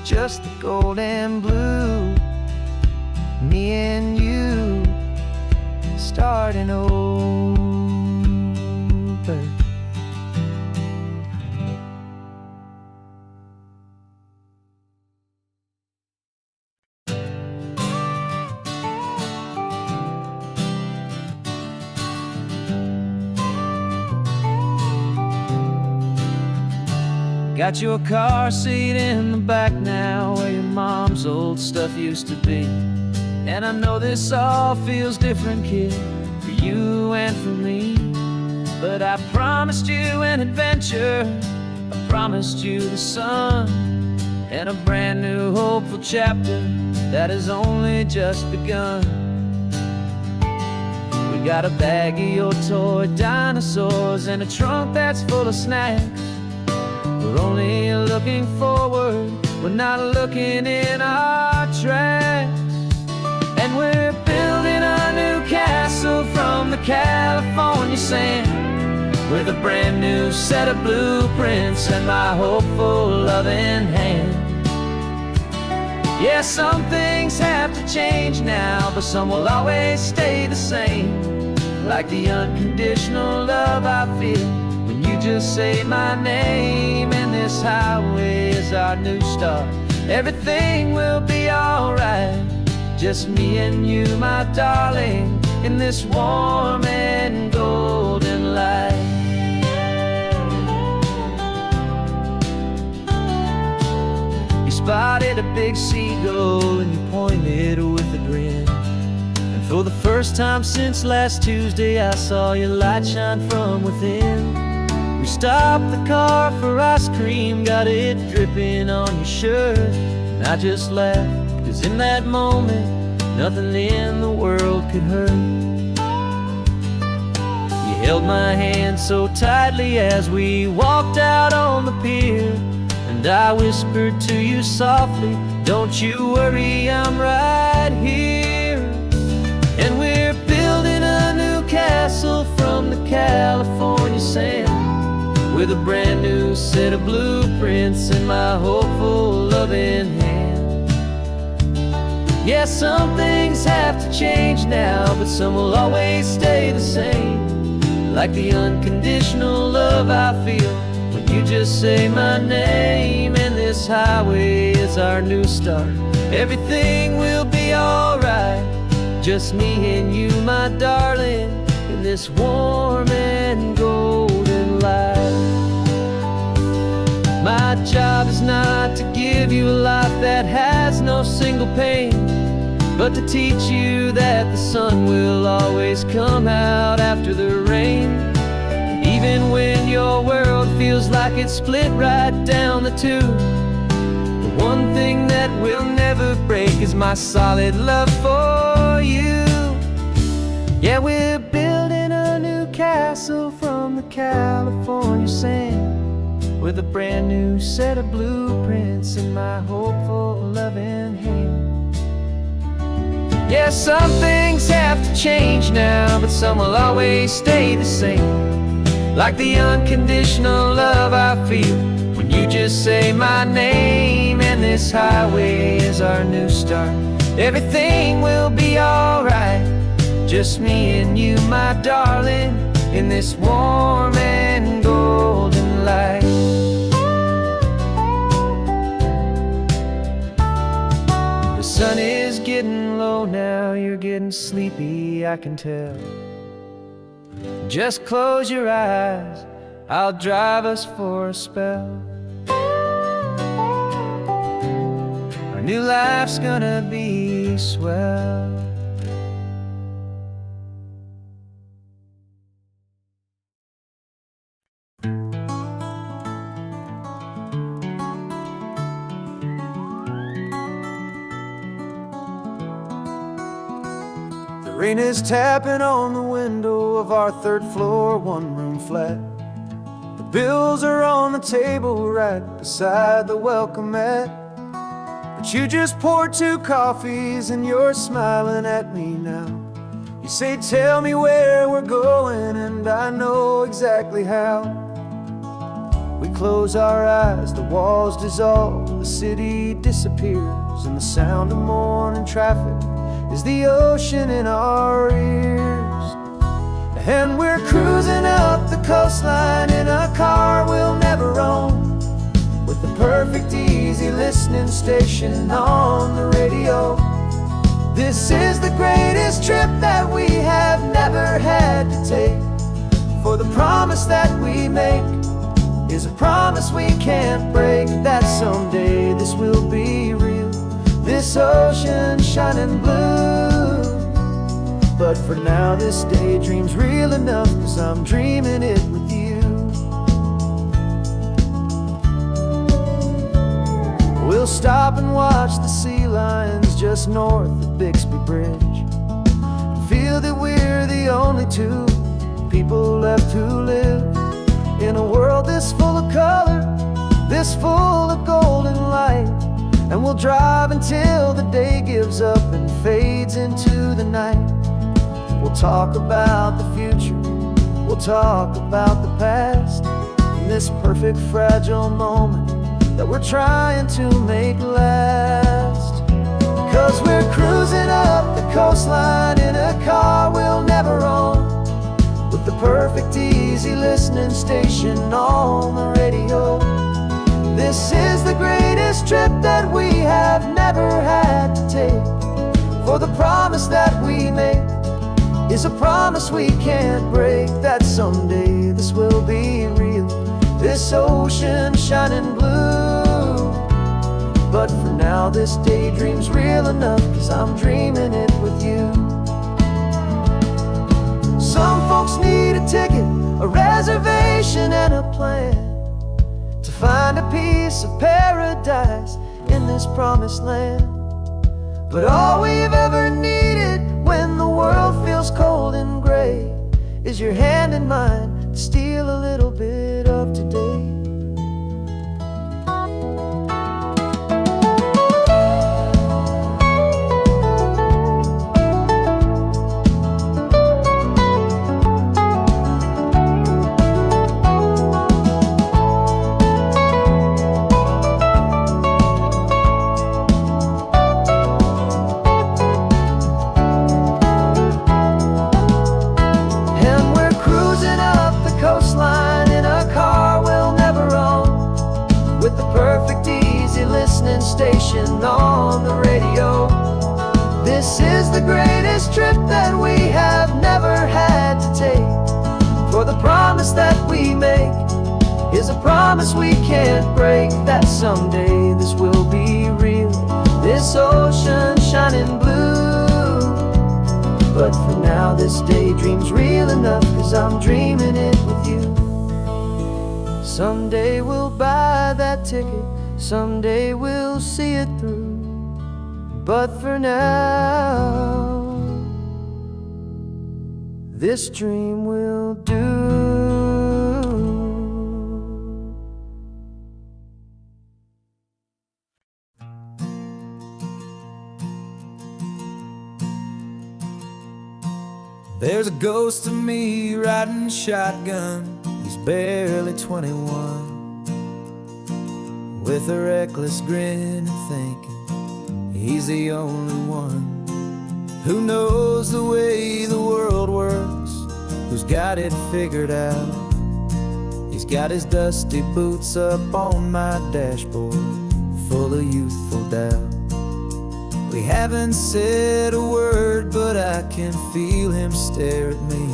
just the gold and blue. Me and you starting over. Got your car seat in the back now, where your mom's old stuff used to be. And I know this all feels different, kid, for you and for me. But I promised you an adventure, I promised you the sun, and a brand new hopeful chapter that has only just begun. We got a bag of your toy dinosaurs and a trunk that's full of snacks. We're only looking forward, we're not looking in our tracks. And we're building a new castle from the California sand, with a brand new set of blueprints and my hopeful loving hand. Yeah, some things have to change now, but some will always stay the same. Like the unconditional love I feel when you just say my name. And this highway is our new start. Everything will be alright, just me and you, my darling, in this warm and golden light. You spotted a big seagull and you pointed with a grin. And for the first time since last Tuesday, I saw your light shine from within. We stopped the car for ice cream, got it dripping on your shirt. And I just laughed, 'cause in that moment, nothing in the world could hurt. You held my hand so tightly as we walked out on the pier, and I whispered to you softly, don't you worry, I'm right here. And we're building a new castle from the California sand, with a brand new set of blueprints in my hopeful loving hand. Yeah, some things have to change now, but some will always stay the same. Like the unconditional love I feel when you just say my name. And this highway is our new start. Everything will be alright, just me and you, my darling, in this warm and golden light. My job is not to give you a life that has no single pain, but to teach you that the sun will always come out after the rain. Even when your world feels like it's split right down the two, the one thing that will never break is my solid love for you. Yeah, we're building a new castle from the California sand, with a brand new set of blueprints in my hopeful loving hand. Yeah, some things have to change now, but some will always stay the same. Like the unconditional love I feel when you just say my name. And this highway is our new start. Everything will be alright, just me and you, my darling, in this warm and golden light. The sun is getting low now, you're getting sleepy, I can tell. Just close your eyes, I'll drive us for a spell. Our new life's gonna be swell. The rain is tapping on the window of our third floor, one-room flat. The bills are on the table right beside the welcome mat. But you just poured 2 coffees and you're smiling at me now. You say, tell me where we're going, and I know exactly how. We close our eyes, the walls dissolve, the city disappears, and the sound of morning traffic is the ocean in our ears. And we're cruising up the coastline in a car we'll never own, with the perfect easy listening station on the radio. This is the greatest trip that we have never had to take, for the promise that we make is a promise we can't break, that someday this will be real, this ocean shining blue. But for now this daydream's real enough, 'cause I'm dreaming it with you. We'll stop and watch the sea lions just north of Bixby Bridge, and feel that we're the only two people left who live in a world this full of color, this full of golden light. And we'll drive until the day gives up and fades into the night. We'll talk about the future, we'll talk about the past, in this perfect fragile moment that we're trying to make last. 'Cause we're cruising up the coastline in a car we'll never own, with the perfect easy listening station on the radio. This is the greatest trip that we have never had to take, for the promise that we make is a promise we can't break, that someday this will be real, this ocean shining blue. But for now this daydream's real enough, 'cause I'm dreaming it with you. Some folks need a ticket, a reservation and a plan to find a piece of paradise in this promised land. But all we've ever needed when the world feels cold and gray is your hand in mine to steal a little bit of today. Station on the radio. This is the greatest trip that we have never had to take, for the promise that we make is a promise we can't break, that someday this will be real, this ocean shining blue. But for now this daydream's real enough, 'cause I'm dreaming it with you. Someday we'll buy that ticket, someday we'll see it through, but for now this dream will do. There's a ghost of me riding shotgun, he's barely 21, with a reckless grin and thinking he's the only one who knows the way the world works, who's got it figured out. He's got his dusty boots up on my dashboard, full of youthful doubt. We haven't said a word, but I can feel him stare at me,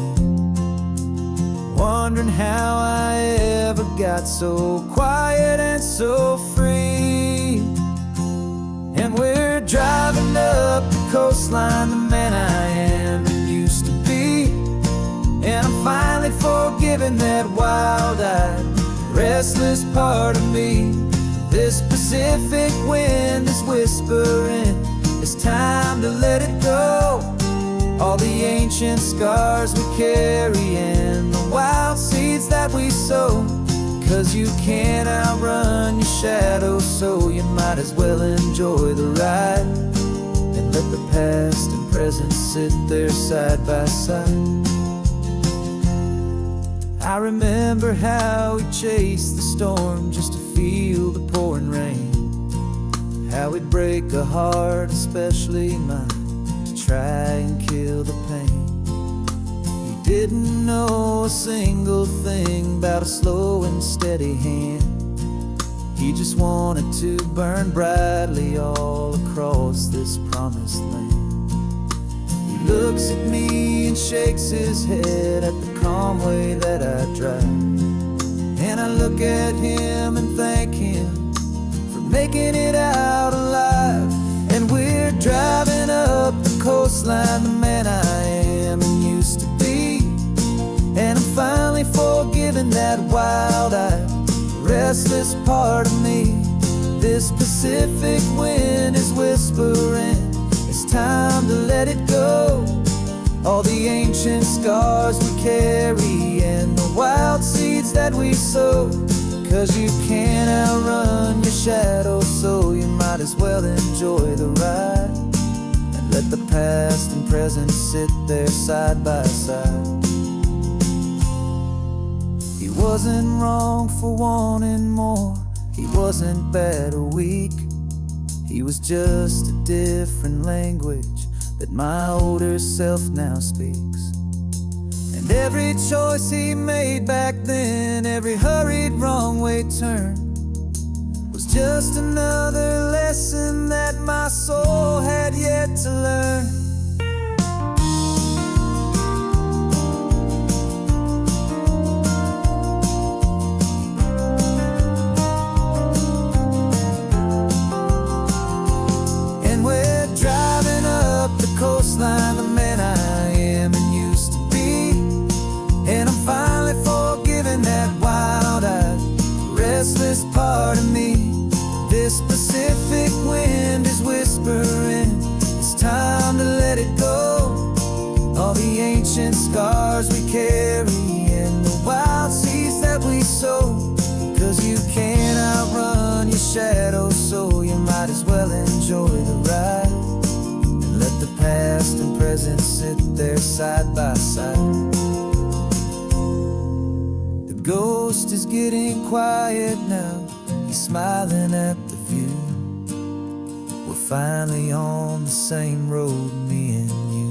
wondering how I ever got so quiet and so free. And we're driving up the coastline, the man I am and used to be, and I'm finally forgiving that wild-eyed, restless part of me. This Pacific wind is whispering, it's time to let it go. All the ancient scars we carry and the wild seeds that we sow, 'cause you can't outrun your shadow, so you might as well enjoy the ride and let the past and present sit there side by side. I remember how we chased the storm just to feel the pouring rain, how we'd break a heart, especially mine, to try and kill the pain. He didn't know a single thing about a slow and steady hand. He just wanted to burn brightly all across this promised land. He looks at me and shakes his head at the calm way that I drive, and I look at him and thank him for making it out alive. And we're driving up the coastline, the man I am and used to be, and I'm finally forgiving that wild-eyed, restless part of me. This Pacific wind is whispering, it's time to let it go. All the ancient scars we carry and the wild seeds that we sow. 'Cause you can't outrun your shadow, so you might as well enjoy the ride, and let the past and present sit there side by side. He wasn't wrong for wanting more, he wasn't bad or weak. He was just a different language that my older self now speaks. And every choice he made back then, every hurried wrong way turn, was just another lesson that my soul had yet to learn. Coastline, the man I am and used to be, and I'm finally forgiving that wild-eyed, restless part of me. This Pacific wind is whispering, it's time to let it go. All the ancient scars we carry and the wild seeds that we sow. 'Cause you can't outrun your shadow, so you might as well enjoy the ride, let the past and present sit there side by side. The ghost is getting quiet now, he's smiling at the view. We're finally on the same road, me and you.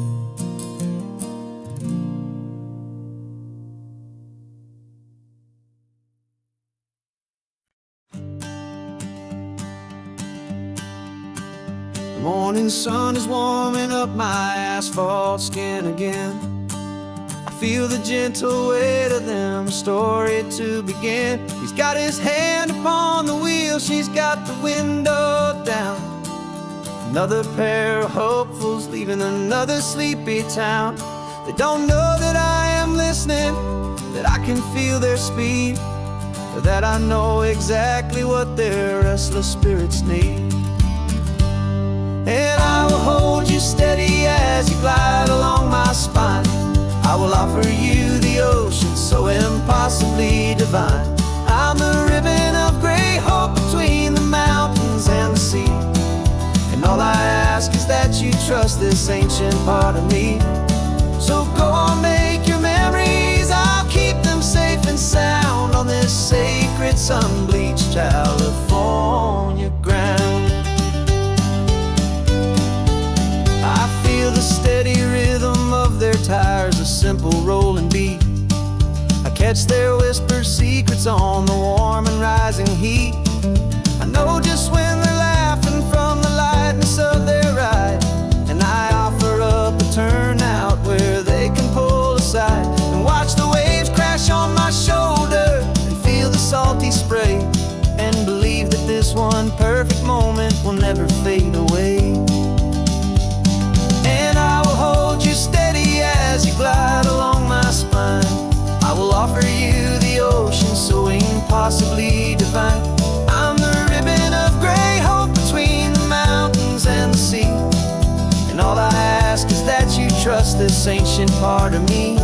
The morning sun is warming up my asphalt skin again. I feel the gentle weight of them, a story to begin. He's got his hand upon the wheel, she's got the window down. Another pair of hopefuls leaving another sleepy town. They don't know that I am listening, that I can feel their speed, or that I know exactly what their restless spirits need. And I will hold you steady as you glide along my spine. I will offer you the ocean so impossibly divine. I'm the ribbon of gray hope between the mountains and the sea. And all I ask is that you trust this ancient part of me. So go on, make your memories, I'll keep them safe and sound on this sacred sun-bleached California ground. The steady rhythm of their tires, a simple rolling beat. I catch their whispered secrets on the warm and rising heat. I know just when they're laughing from the lightness of their ride, and I offer up a turnout where they can pull aside and watch the waves crash on my shoulder and feel the salty spray, and believe that this one perfect moment will never fade away. Hold you steady as you glide along my spine. I will offer you the ocean so impossibly divine. I'm the ribbon of gray hope between the mountains and the sea. And all I ask is that you trust this ancient part of me.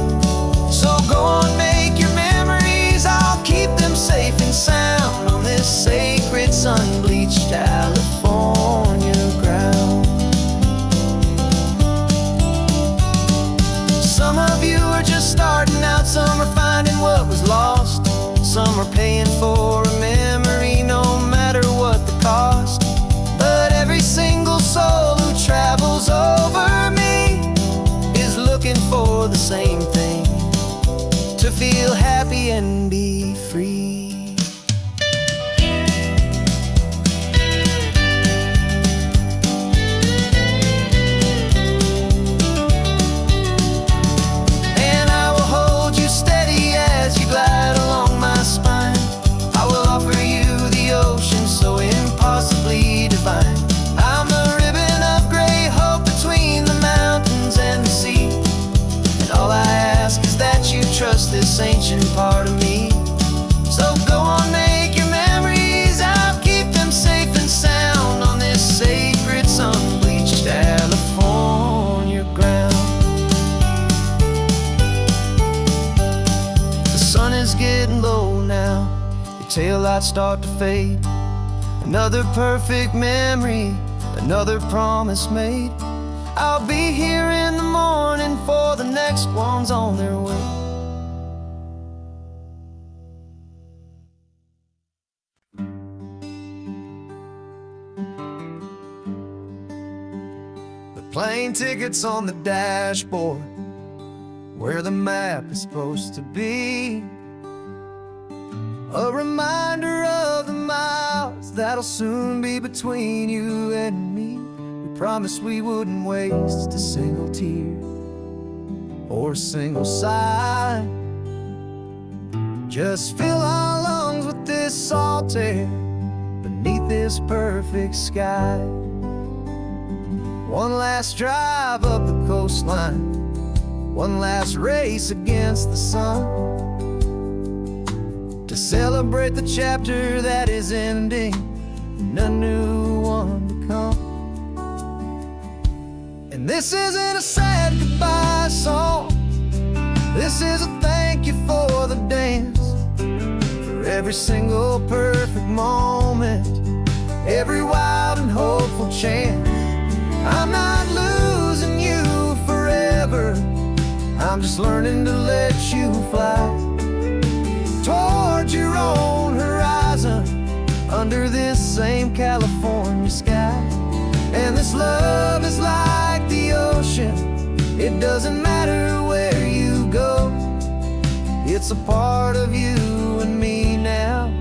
So go on, make your memories, I'll keep them safe and sound on this sacred sun-bleached California ground. Some of you are just starting out, some are finding what was feel happy and be free. And I will hold you steady as you glide along my spine. I will offer you the ocean so impossibly divine. I'm a ribbon of gray hope between the mountains and the sea. And all I ask is that you trust this ancient part of me. So go on, make your memories, I'll keep them safe and sound on this sacred sun-bleached California ground. The sun is getting low now, your taillights start to fade. Another perfect memory, another promise made. I'll be here in the morning for the next ones on their way. The plane ticket's on the dashboard, where the map is supposed to be. A reminder of the miles that'll soon be between you and me. We promised we wouldn't waste a single tear or a single sigh. Just fill our lungs with this salt air beneath this perfect sky. One last drive up the coastline, one last race against the sun, to celebrate the chapter that is ending and a new one to come. And this isn't a sad goodbye song, this is a thank you for the dance, for every single perfect moment, every wild and hopeful chance. I'm not losing you forever, I'm just learning to let you fly towards your own horizon, under this same California sky. And this love is like the ocean, it doesn't matter where you go. It's a part of you and me now,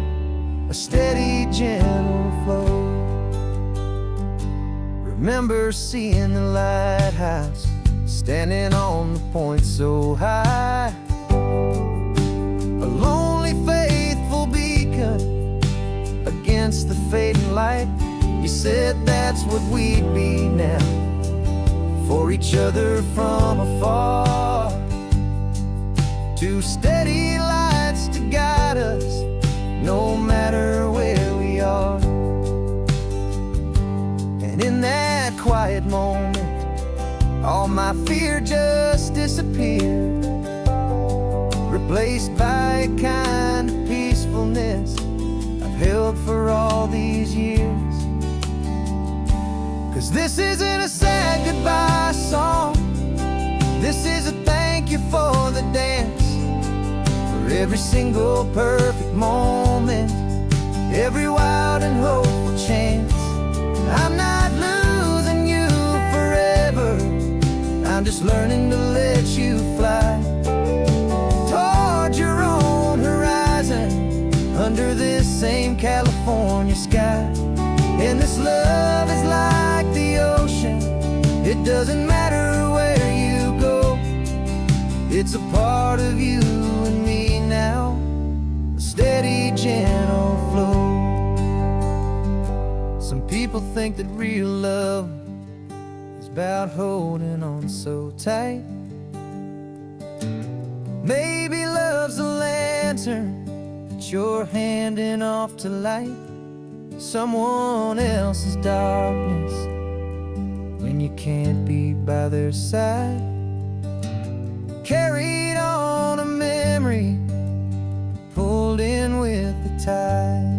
a steady, gentle flow. Remember seeing the lighthouse, standing on the point so high, a lonely, faithful beacon against the fading light. You said that's what we'd be now, for each other from afar. Two steady lights to guide us, no matter where we are. And in that quiet moment, all my fear just disappeared, replaced by a kind of peacefulness I've held for all these years. 'Cause this isn't a sad goodbye song, this is a thank you for the dance, for every single perfect moment, every wild and hopeful chance. I'm not losing you forever, I'm just learning to let you fly towards your own horizon, under this same California sky. And this love is like the ocean, it doesn't matter where you go. It's a part of you and me now, a steady, gentle flow. Some people think that real love is about holding on so tight. Maybe love's a lantern that you're handing off to light someone else's darkness when you can't be by their side. Carried on a memory, pulled in with the tide.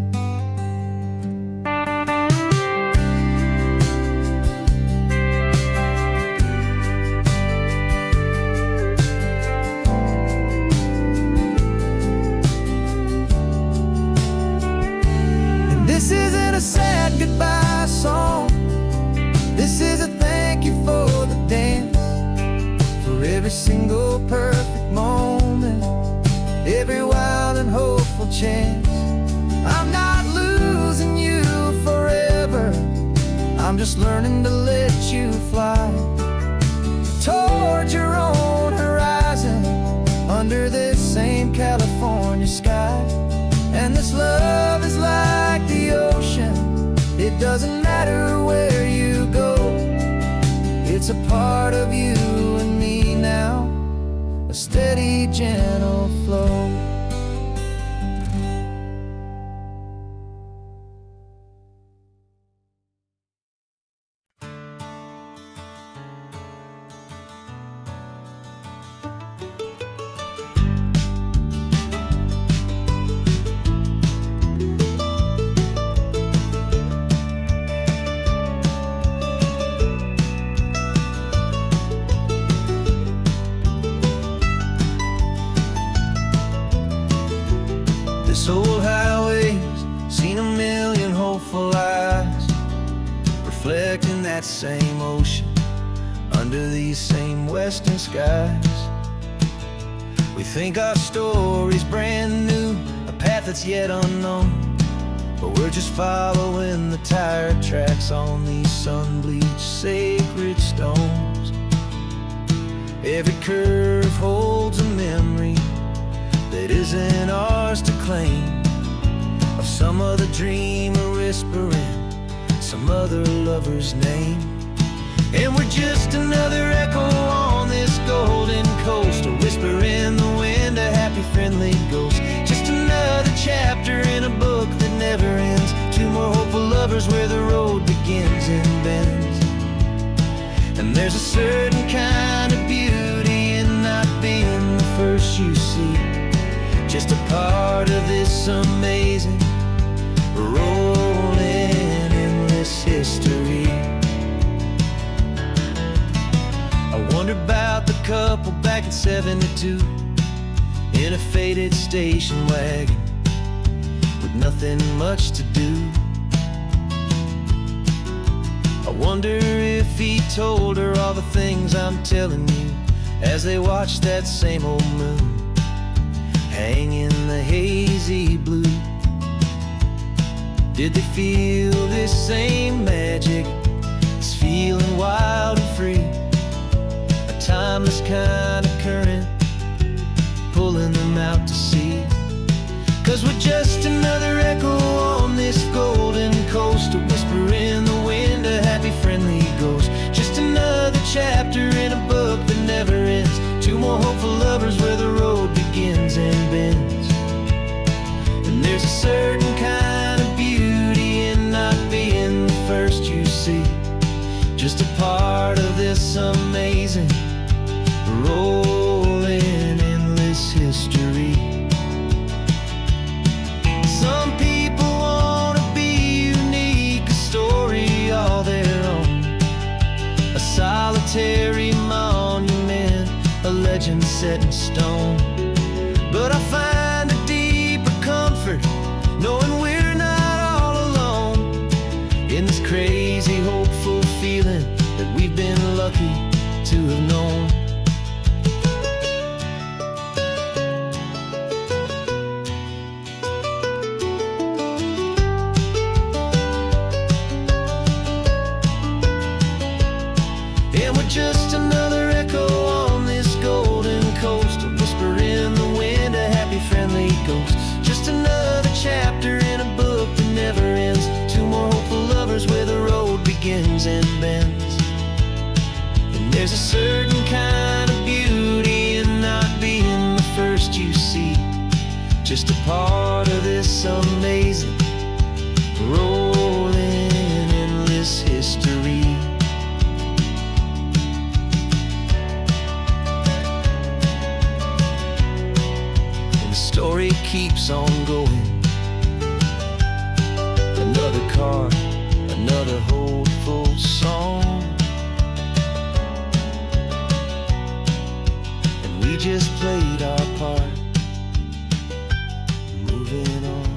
This isn't a sad goodbye song, this is a thank you for the dance, I'm just learning to let you fly towards your own horizon, under this same California sky. And this love is like the ocean, it doesn't matter where you go. It's a part of you and me now, a steady, gentle flow. This old highway's seen a million hopeful eyes, reflecting that same ocean under these same western skies. We think our story's brand new, a path that's yet unknown, but we're just following the tire tracks on these sun-bleached sacred stones. Every curve holds a memory that isn't ours to claim, of some other dreamer whispering some other lover's name. And we're just another echo on this golden coast, a whisper in the wind, a happy friendly ghost. Just another chapter in a book that never ends, two more hopeful lovers where the road begins and bends. And there's a certain kind of beauty in not being the first you see, just a part of this amazing, rolling, endless history. I wonder about the couple back in '72 in a faded station wagon with nothing much to do. I wonder if he told her all the things I'm telling you as they watched that same old moon hang in the hazy blue. Did they feel this same magic, this feeling wild and free, a timeless kind of current pulling them out to sea? 'Cause we're just another echo on this golden coast, a whisper in the wind, a happy friendly ghost. Just another chapter in a book that never ends, two more hopeful lovers where the road begins and bends. And there's a certain kind of beauty in not being the first you see, just a part of this amazing, rolling, endless history. Some people want to be unique, a story all their own, a solitary monument, a legend set in stone. But I find a deeper comfort knowing we're not all alone in this crazy, hopeful feeling that we've been lucky to have known. And we're just another echo on this golden coast, a whisper in the wind, a happy friendly ghost. Just another chapter in a book that never ends, two more hopeful lovers where the road begins and bends. And there's a certain kind of beauty in not being the first you see, just a part of this amazing, rolling, endless history. Story keeps on going, another car, another hopeful song, and we just played our part, moving on.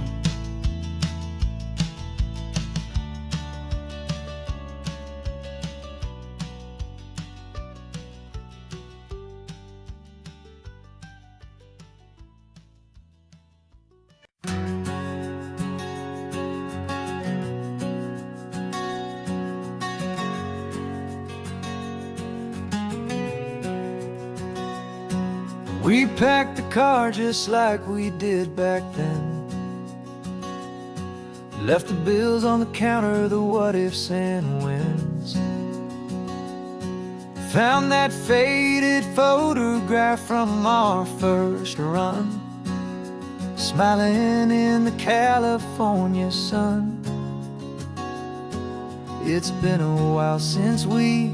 We packed the car just like we did back then. Left the bills on the counter, the what ifs and whens. Found that faded photograph from our first run, smiling in the California sun. It's been a while since we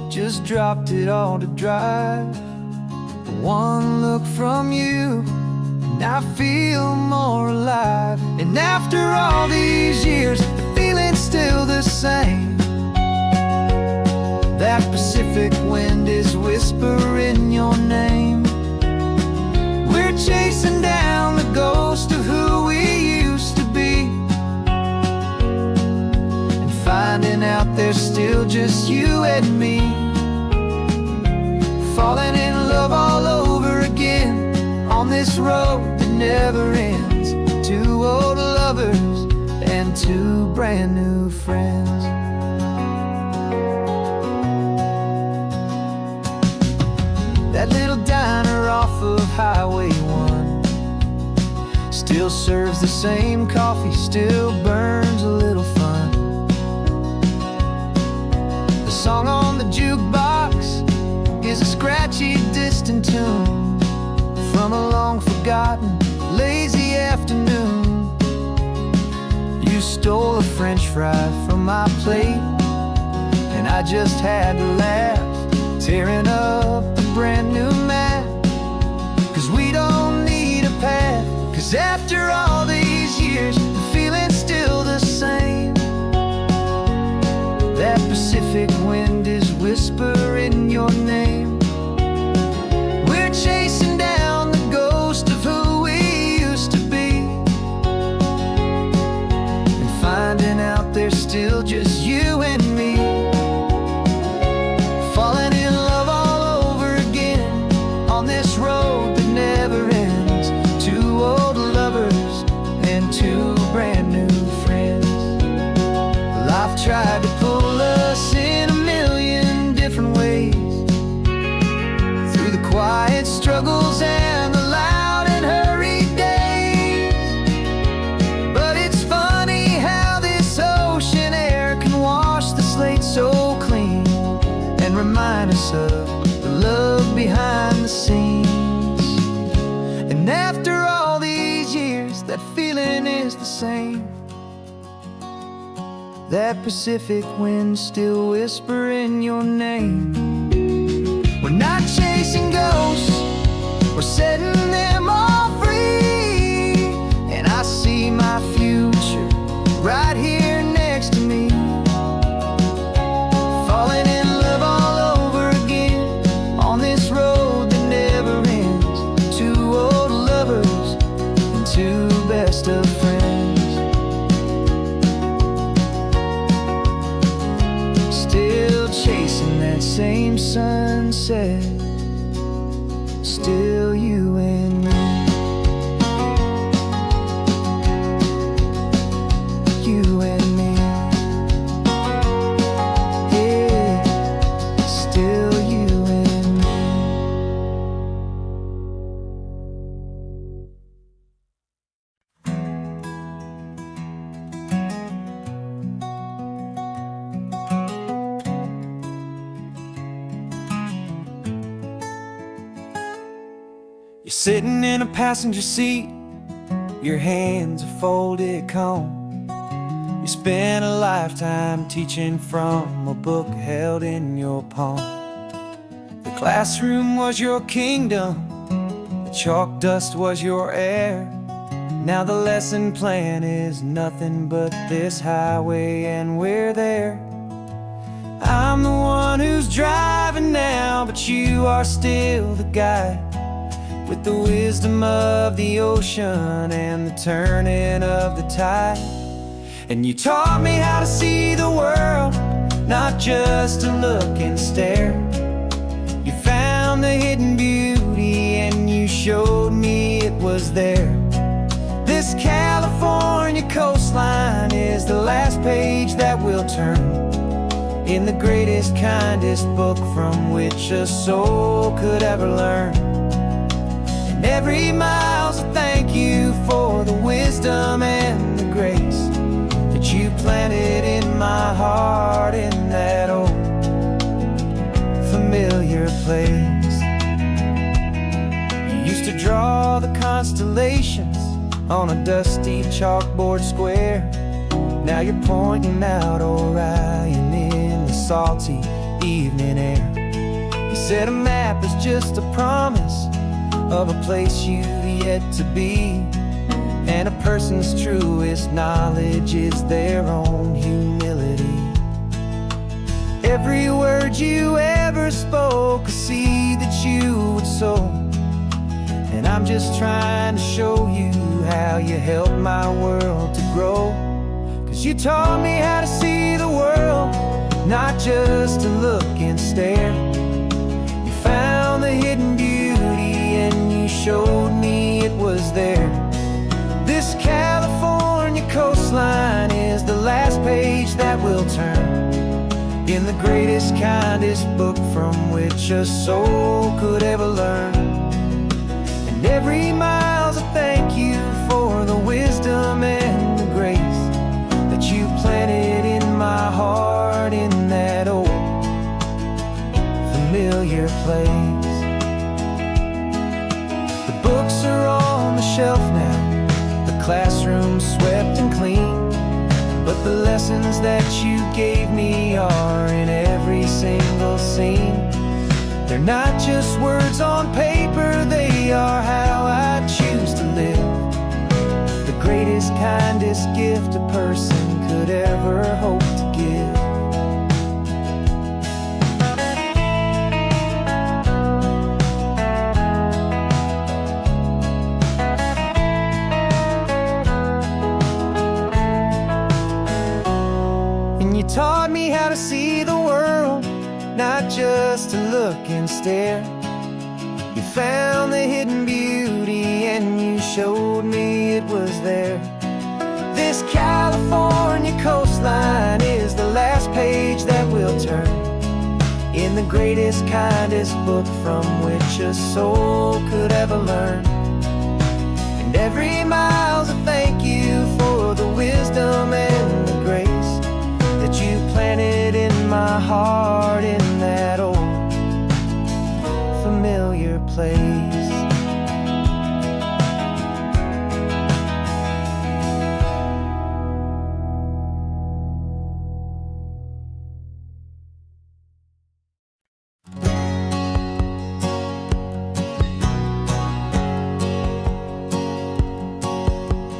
just dropped it all to drive. One look from you and I feel more alive. And after all these years, the feeling's still the same. That Pacific wind is whispering your name. We're chasing down the ghost of who we used to be, and finding out there's still just you and me. Falling in love all over again on this road that never ends. Two old lovers and two brand new friends. That little diner off of Highway 1 still serves the same coffee, still burns a little fun. The song on the jukebox is a scratchy, distant tune from a long-forgotten, lazy afternoon. You stole a French fry from my plate, and I just had to laugh, tearing up a brand new map. 'Cause we don't need a path, 'cause after all these years, the feeling's still the same. That Pacific wind is whispering your name. We're chasing down the ghost of who we used to be, and finding out there's still just you and me. Falling in love all over again on this road that never ends. Two old lovers and two brand new friends. Life tried to pull us in a million different ways, through the quiet struggles and the loud and hurried days. But it's funny how this ocean air can wash the slate so clean, and remind us of the love behind the scenes. And after all these years, that feeling is the same. That Pacific wind still whispering your name. We're not chasing ghosts, we're setting them all free. And I see my future right here next to me. Falling in love all over again on this road that never ends. Two old lovers and two best of friends. Still chasing that same sunset, still you and me. You and me. Yeah, still you and me. You're sitting in a passenger seat, your hands are folded calm. You spent a lifetime teaching from a book held in your palm. The classroom was your kingdom, the chalk dust was your air. Now the lesson plan is nothing but this highway, and we're there. I'm the one who's driving now, but you are still the guide, with the wisdom of the ocean and the turning of the tide. And you taught me how to see the world, not just to look and stare. You found the hidden beauty and you showed me it was there. This California coastline is the last page that we'll turn in the greatest, kindest book from which a soul could ever learn. Every mile's a thank you for the wisdom and the grace that you planted in my heart in that old familiar place. You used to draw the constellations on a dusty chalkboard square. Now you're pointing out Orion in the salty evening air. You said a map is just a promise of a place you've yet to be, and a person's truest knowledge is their own humility. Every word you ever spoke, a seed that you would sow, and I'm just trying to show you how you helped my world to grow. 'Cause you taught me how to see the world, not just to look and stare. You found the hidden beauty and you showed me it was there. This California coastline is the last page that we'll turn in the greatest, kindest book from which a soul could ever learn. And every mile's a thank you for the wisdom and the grace that you planted in my heart in that old familiar place. The books are on the shelf now, the classroom swept and clean, but the lessons that you gave me are in every single scene. They're not just words on paper, they are how I choose to live. The greatest, kindest gift a person could ever hope to give. Taught me how to see the world, not just to look and stare. You found the hidden beauty and you showed me it was there. This California coastline is the last page that we'll turn in the greatest, kindest book from which a soul could ever learn. And every mile's a thank you for the wisdom and the grace that you planted in my heart in that old familiar place.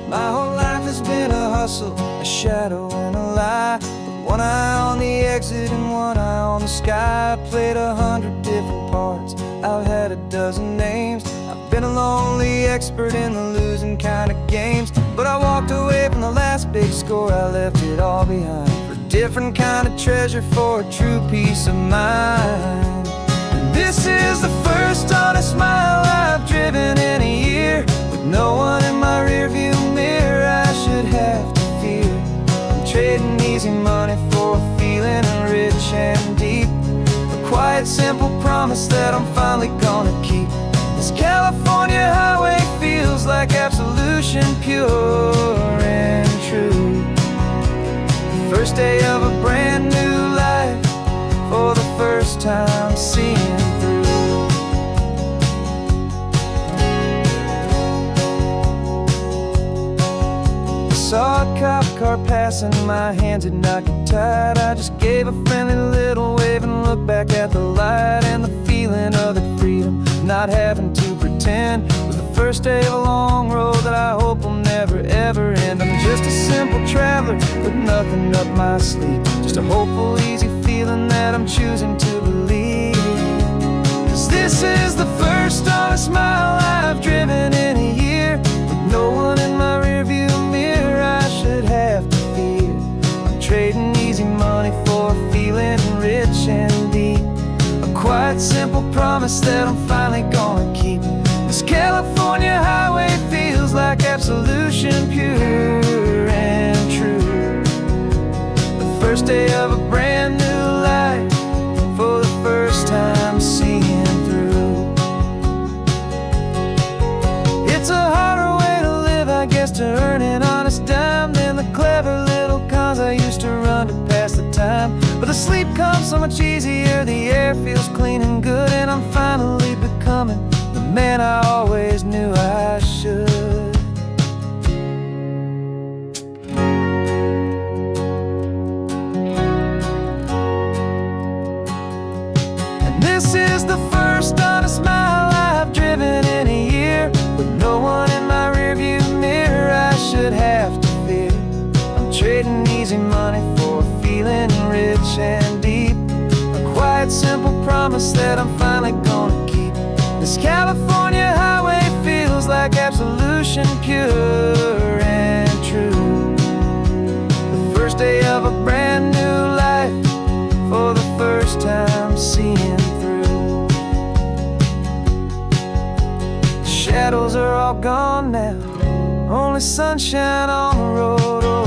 My whole life has been a hustle, a shadow and a lie. One eye on the exit and one eye on the sky. I played 100 different parts, I've had a dozen names. I've been a lonely expert in the losing kind of games, but I walked away from the last big score, I left it all behind for a different kind of treasure, for a true peace of mind. And this is the first honest mile I've driven in a year, with no one in my rearview mirror I should have to fear. I'm trading easy money for a feeling rich and deep, a quiet, simple promise that I'm finally gonna keep. This California highway feels like absolution, pure and true. The first day of a brand new life, for the first time seeing through. Saw a cop car passing, my hands had not got tied. I just gave a friendly little wave and looked back at the light, and the feeling of the freedom, not having to pretend, was the first day of a long road that I hope will never ever end. I'm just a simple traveler with nothing up my sleeve, just a hopeful, easy feeling that I'm choosing to believe. 'Cause this is the first honest mile I've driven in a year, with no one in my rearview mirror I should have to fear. I'm trading easy money for a feeling rich and deep, a quiet, simple promise that I'm finally gonna keep. This California highway feels like absolution, pure and true. The first day of a brand new life, for the first time seeing through. But the sleep comes so much easier, the air feels clean and good, and I'm finally becoming the man I always knew I should. And this is the first honest mile I've driven in a year, with no one in my rearview mirror I should have to fear. I'm trading easy money for a feeling rich and deep, a quiet, simple promise that I'm finally gonna keep. This California highway feels like absolution, pure and true. The first day of a brand new life, for the first time seeing through. The shadows are all gone now, only sunshine on the road. Oh,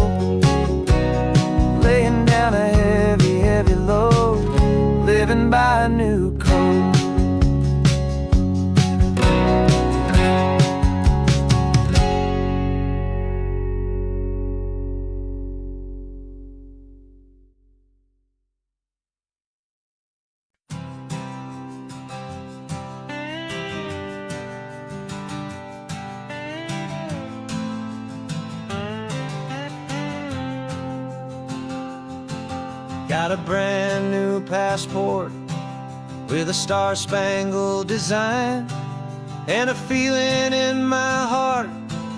laying down a heavy, heavy load, living by a new code. Got a brand new passport with a star-spangled design, and a feeling in my heart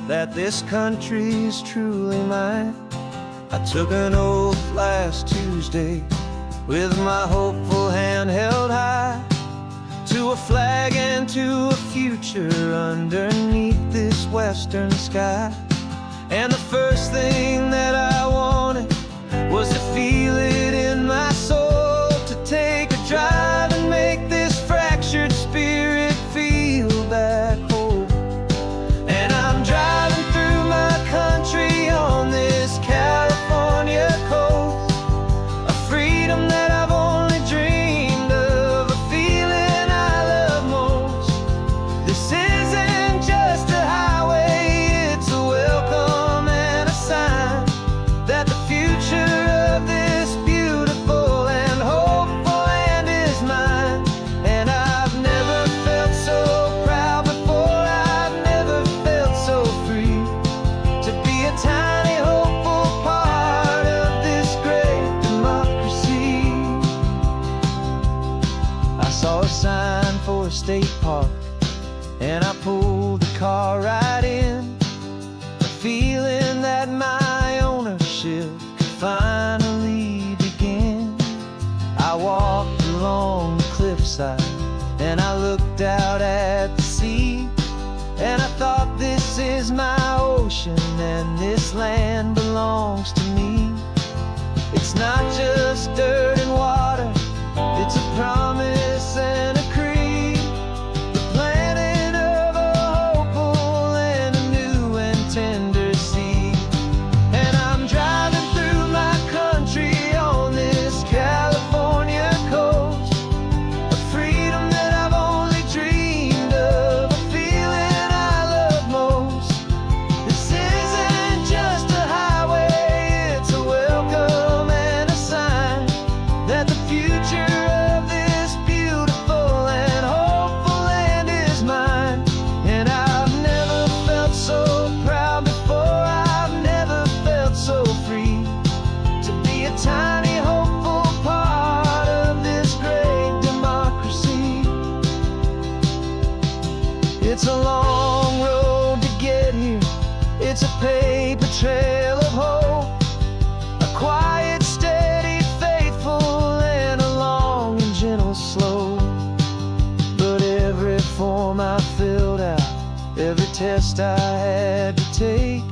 that this country's truly mine. I took an oath last Tuesday with my hopeful hand held high, to a flag and to a future underneath this western sky. And the first thing that I wanted was to feel it in my soul, to take a drive and make this fractured spirit feel back home. And I'm driving through my country on this California coast, a freedom that I've only dreamed of, a feeling I love most. This isn't just a highway, it's a welcome and a sign that the future of this beautiful and hopeful land is mine. And I've never felt so proud before, I've never felt so free, to be a tiny hopeful part of this great democracy. I saw a sign for a state park, and I pulled the car right in, a feeling that my ownership could finally begin. I walked along the cliffside and I looked out at the sea, and I thought, this is my ocean and this land belongs to me. It's not just dirt and water, it's a promise and a creed, the planting of a hopeful and a new and tender seed. And I'm driving through my country on this California coast, a freedom that I've only dreamed of, a feeling I love most. This isn't just a highway, it's a welcome and a sign that the future of this beautiful and hopeful land is mine. And I've never felt so proud before, I've never felt so free, to be a tiny hopeful part of this great democracy. It's a long road to get here, it's a paper trail of hope, a quiet, steady, faithful, and a long and gentle slope. But every form I filled out, every test I had to take,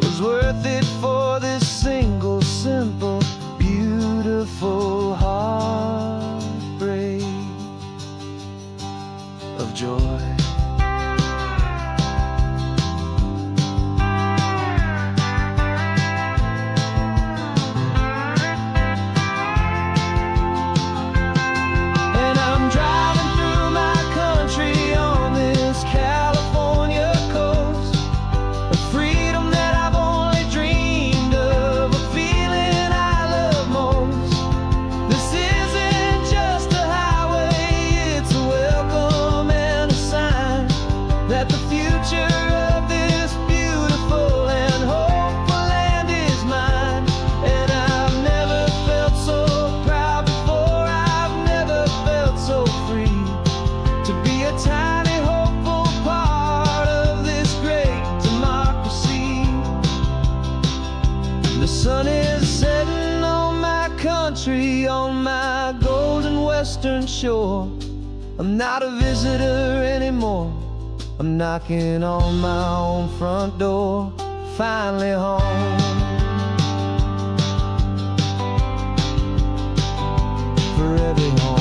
was worth it for this single, simple, beautiful heartbreak of joy. And I'm driving through my country on this California coast, a freedom that I've only dreamed of, a feeling I love most. on my golden western shore. I'm not a visitor anymore. I'm knocking on my own front door. Finally home. Forever home.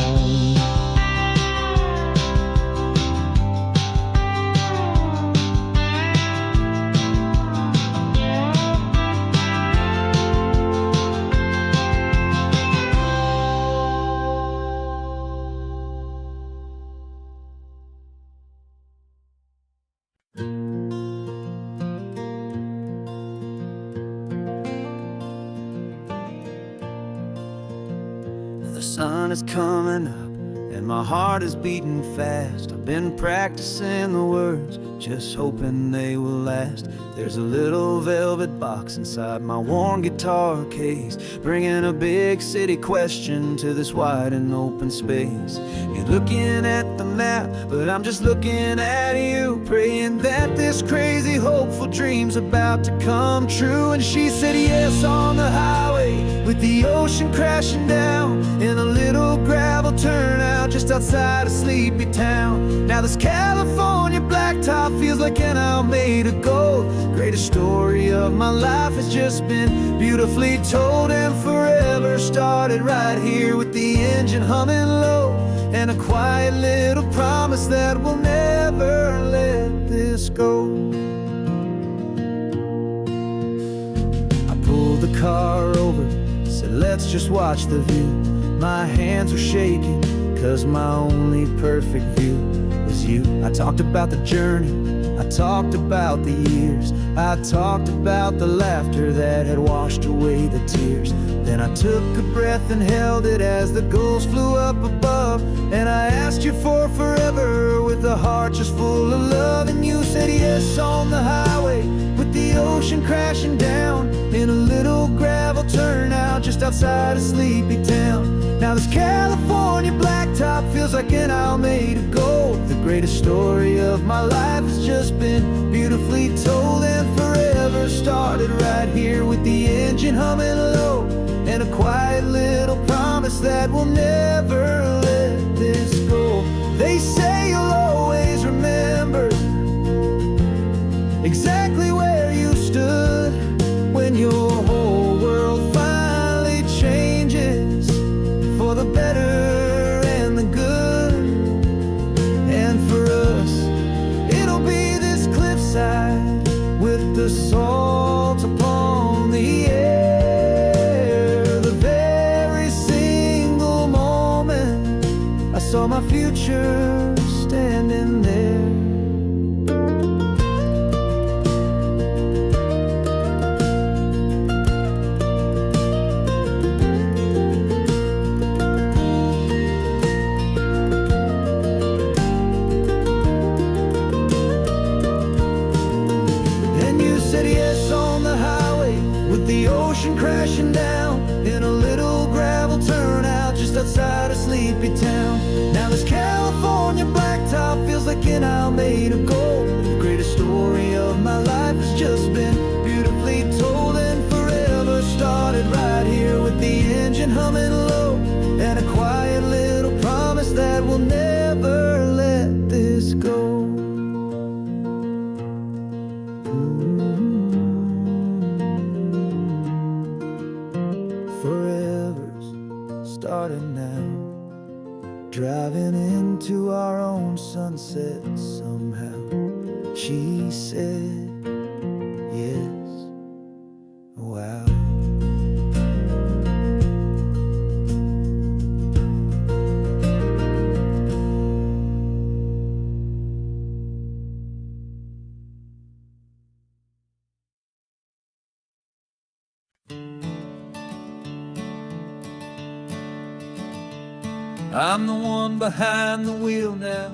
The sun is coming up and my heart is beating fast. I've been practicing the words, just hoping they will last. There's a little velvet box inside my worn guitar case, bringing a big city question to this wide and open space. You're looking at the map, but I'm just looking at you, praying that this crazy hopeful dream's about to come true. And she said yes on the highway, with the ocean crashing down, in a little gravel turnout just outside a sleepy town. Now this California blacktop feels like an isle made of gold. Greatest story of my life has just been beautifully told, and forever started right here with the engine humming low, and a quiet little promise that we'll never let this go. I pulled the car over, said let's just watch the view. My hands were shaking, cause my only perfect view was you. I talked about the journey, I talked about the years, I talked about the laughter that had washed away the tears. Then I took a breath and held it as the gulls flew up above, and I asked you for forever with a heart just full of love. And you said yes on the highway, with the ocean crashing down, in a little gravel turnout just outside a sleepy town. Now this California blacktop feels like an isle made of gold. The greatest story of my life has just been beautifully told, and forever started right here with the engine humming low, and a quiet little promise that we'll never let this go. They say you'll always remember exactly where you stood when your whole world finally changes for the better and the good. And for us, it'll be this cliffside with the salt upon the air. The very single moment I saw my future standing there. Crashing down in a little gravel turnout just outside a sleepy town. Now this California blacktop feels like an isle made of gold. The greatest story of my life has just been beautifully told, and forever started right here with the engine humming low, and a quiet little promise that we'll never let this go. Starting now, driving into our own sunset somehow. She said yes. Wow. I'm the one behind the wheel now.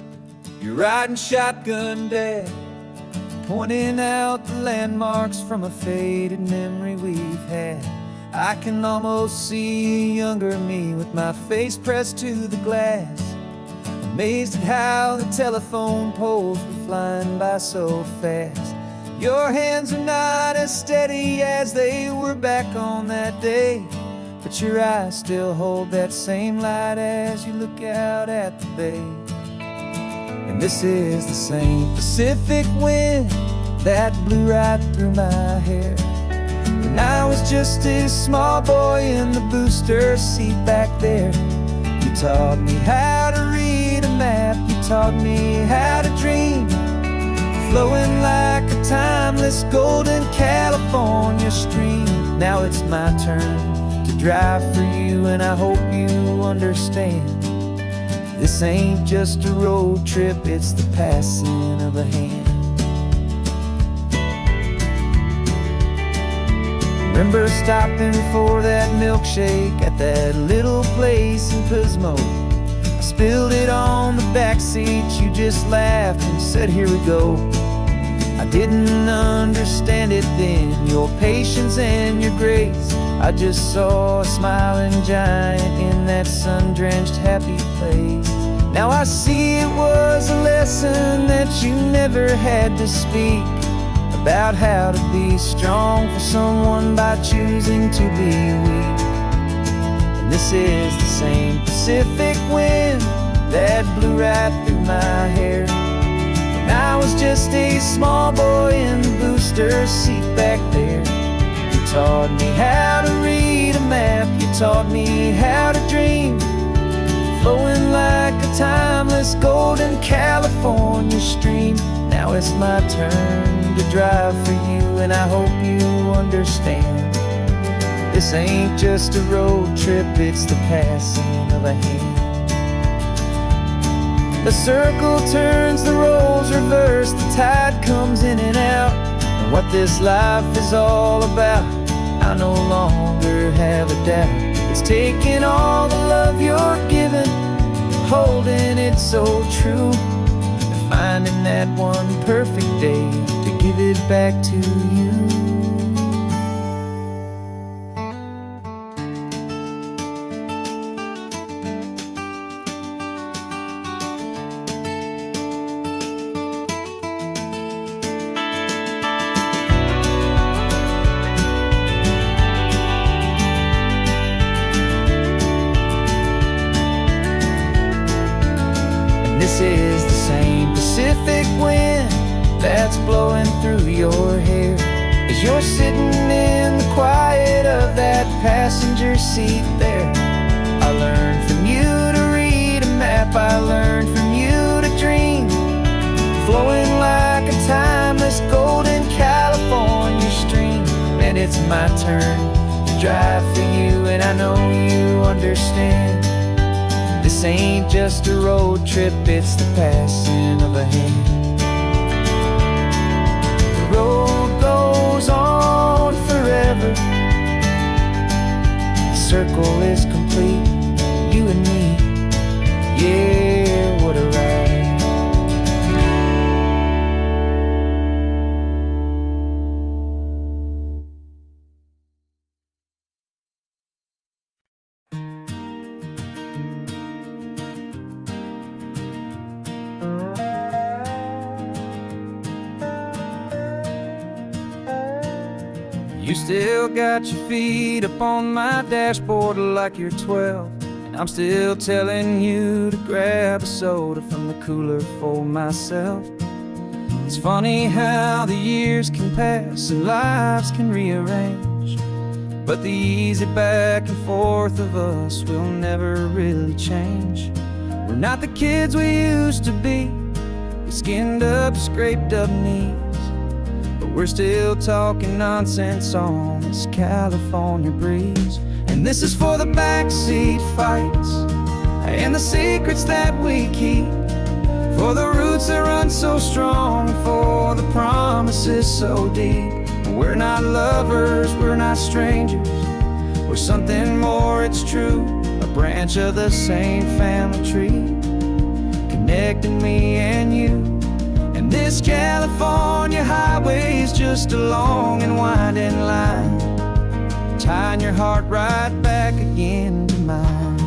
You're riding shotgun, Dad, pointing out the landmarks from a faded memory we've had. I can almost see a younger me with my face pressed to the glass, amazed at how the telephone poles were flying by so fast. Your hands are not as steady as they were back on that day, but your eyes still hold that same light as you look out at the bay. And this is the same Pacific wind that blew right through my hair when I was just a small boy in the booster seat back there. You taught me how to read a map, you taught me how to dream, flowing like a timeless golden California stream. Now it's my turn to drive for you, and I hope you understand. This ain't just a road trip, it's the passing of a hand. Remember stopping for that milkshake at that little place in Pismo. I spilled it on the back seat, you just laughed and said, here we go. I didn't understand it then, your patience and your grace. I just saw a smiling giant in that sun-drenched happy place. Now I see it was a lesson that you never had to speak, about how to be strong for someone by choosing to be weak. And this is the same Pacific wind that blew right through my hair when I was just a small boy in the booster seat back there. You taught me how to read a map, you taught me how to dream, flowing like a timeless golden California stream. Now it's my turn to drive for you, and I hope you understand. This ain't just a road trip, it's the passing of a hand. The circle turns, the roles reverse, the tide comes in and out. And what this life is all about, I no longer have a doubt. It's taking all the love you're given, holding it so true, and finding that one perfect day to give it back to you. This is the same Pacific wind that's blowing through your hair as you're sitting in the quiet of that passenger seat there. I learned from you to read a map, I learned from you to dream, flowing like a timeless golden California stream. And it's my turn to drive for you, and I know you understand. This ain't just a road trip, it's the passing of a hand. The road goes on forever, the circle is complete, you and me, yeah, what a ride. You still got your feet up on my dashboard like you're 12, and I'm still telling you to grab a soda from the cooler for myself. It's funny how the years can pass and lives can rearrange, but the easy back and forth of us will never really change. We're not the kids we used to be, with skinned up, scraped up knees, but we're still talking nonsense on this California breeze. And this is for the backseat fights and the secrets that we keep, for the roots that run so strong, for the promises so deep. We're not lovers, we're not strangers, we're something more, it's true, a branch of the same family tree, connecting me and you. And this California highway is just a long and winding line, tying your heart right back again to mine.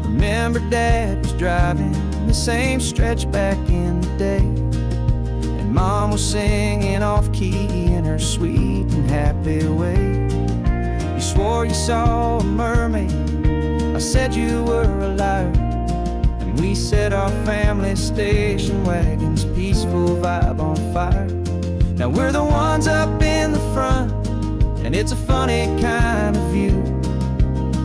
Remember Dad was driving the same stretch back in the day, and Mom was singing off key in her sweet and happy way. You swore you saw a mermaid. I said you were a liar. And we set our family station wagon's peaceful vibe on fire. Now we're the ones up in the front, and it's a funny kind of view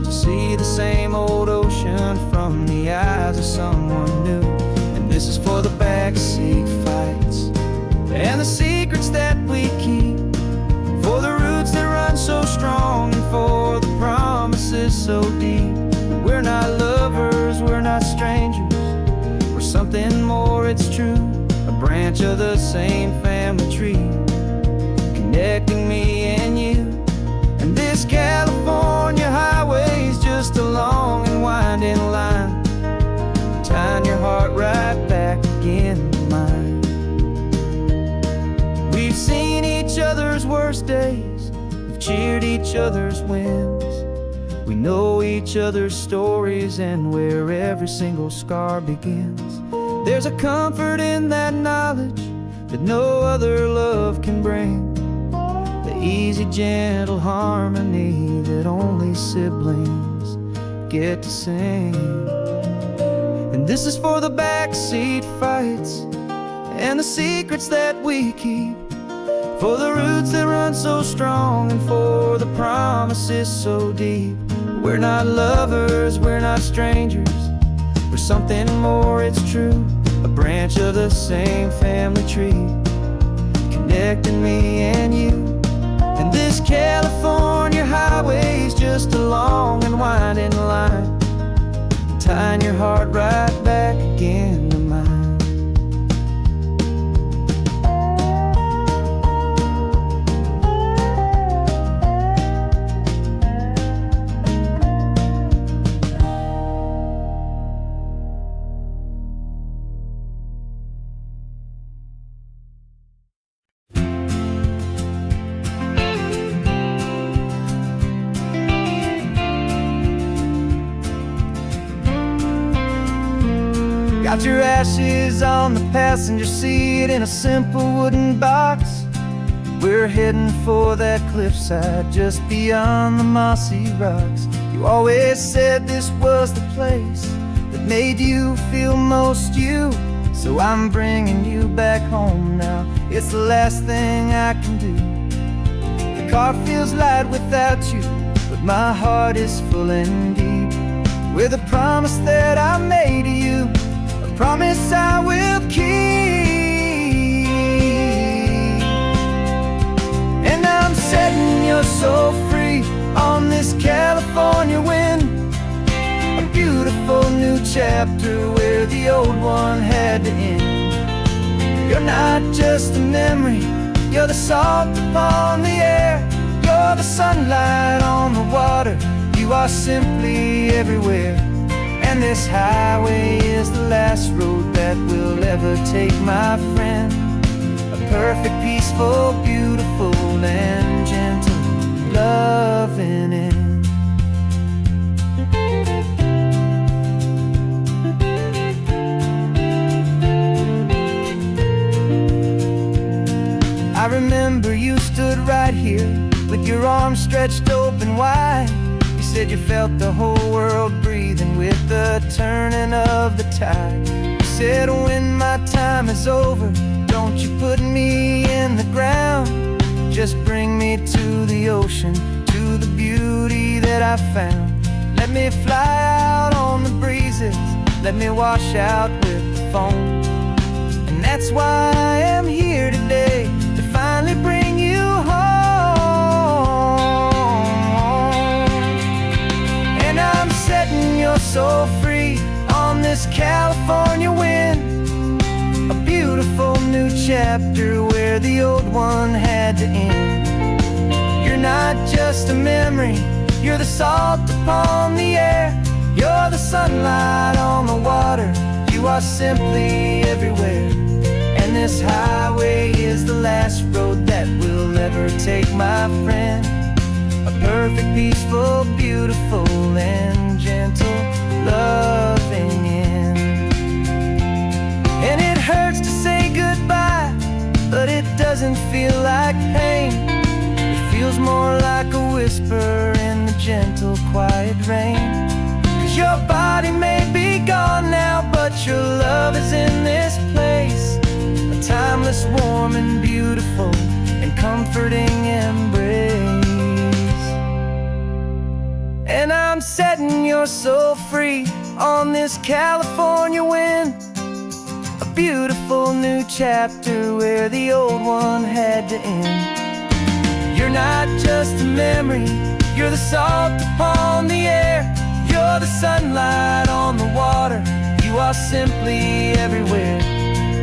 to see the same old ocean from the eyes of someone new. And this is for the backseat fights and the secrets that we keep, for the roots that run so strong and for the promises so deep. We're not lovers, we're not strangers, we're something more, it's true. A branch of the same family tree, connecting me and you. And this California highway is just a long and winding line, tying your heart right back again to mine. We've seen each other's worst days, we've cheered each other's wins. We know each other's stories and where every single scar begins. There's a comfort in that knowledge that no other love can bring, the easy, gentle harmony that only siblings get to sing. And this is for the backseat fights and the secrets that we keep, for the roots that run so strong and for the promises so deep. We're not lovers, we're not strangers, we're something more, it's true. A branch of the same family tree, connecting me and you. And this California highway is just a long and winding line, tying your heart right back again to mine. Got your ashes on the passenger seat in a simple wooden box. We're heading for that cliffside just beyond the mossy rocks. You always said this was the place that made you feel most you, so I'm bringing you back home now. It's the last thing I can do. The car feels light without you, but my heart is full and deep with a promise that I made to you, promise I will keep. And I'm setting your soul free on this California wind, a beautiful new chapter where the old one had to end. You're not just a memory, you're the salt upon the air, you're the sunlight on the water, you are simply everywhere. And this highway is the last road that we'll ever take, my friend. A perfect, peaceful, beautiful, and gentle loving end. I remember you stood right here with your arms stretched open wide. You said you felt the whole world breathing with the turning of the tide. You said when my time is over, don't you put me in the ground, just bring me to the ocean, to the beauty that I found. Let me fly out on the breezes, let me wash out with the foam. And that's why I am here today, to finally bring you home. And I'm setting your soul free on this California wind, a beautiful new chapter where the old one had to end. You're not just a memory, you're the salt upon the air, you're the sunlight on the water, you are simply everywhere. And this highway is the last road that we'll ever take, my friend. A perfect, peaceful, beautiful, and gentle loving end. And it hurts to say goodbye, but it doesn't feel like pain. It feels more like a whisper in the body may be gone now, but your love is in this place, a timeless, warm and beautiful and comforting embrace. And I'm setting your soul free on this California wind, a beautiful new chapter where the old one had to end. You're not just a memory, you're the salt upon the air, you're the sunlight on the water, you are simply everywhere.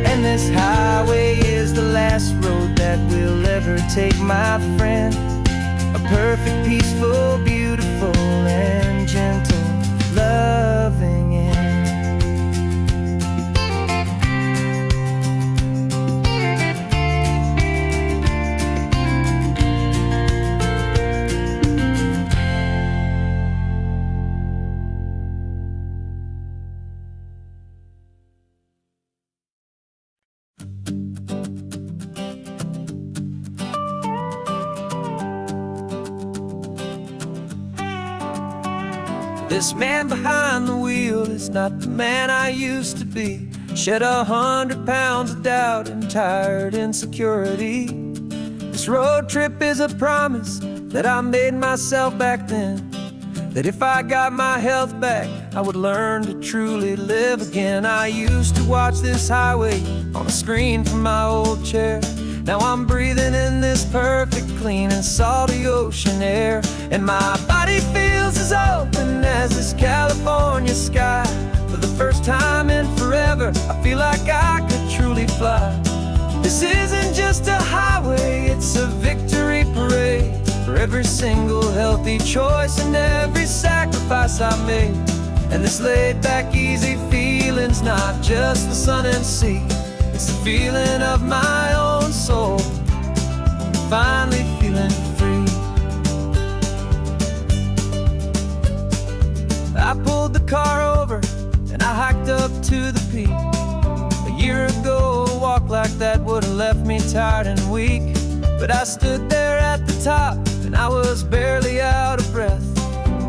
And this highway is the last road that we'll ever take, my friend. A perfect, peaceful, beautiful and gentle, loving end. This man behind the wheel is not the man I used to be. Shed 100 pounds of doubt and tired insecurity. This road trip is a promise that I made myself back then, that if I got my health back, I would learn to truly live again. I used to watch this highway on a screen from my old chair. Now I'm breathing in this perfect, clean and salty ocean air. And my body feels as open as this California sky. For the first time in forever, I feel like I could truly fly. This isn't just a highway, it's a victory parade for every single healthy choice and every sacrifice I made. And this laid back, easy feeling's not just the sun and sea, it's the feeling of my own soul, finally feeling free. I pulled the car over and I hiked up to the peak. A year ago, a walk like that would have left me tired and weak. But I stood there at the top and I was barely out of breath,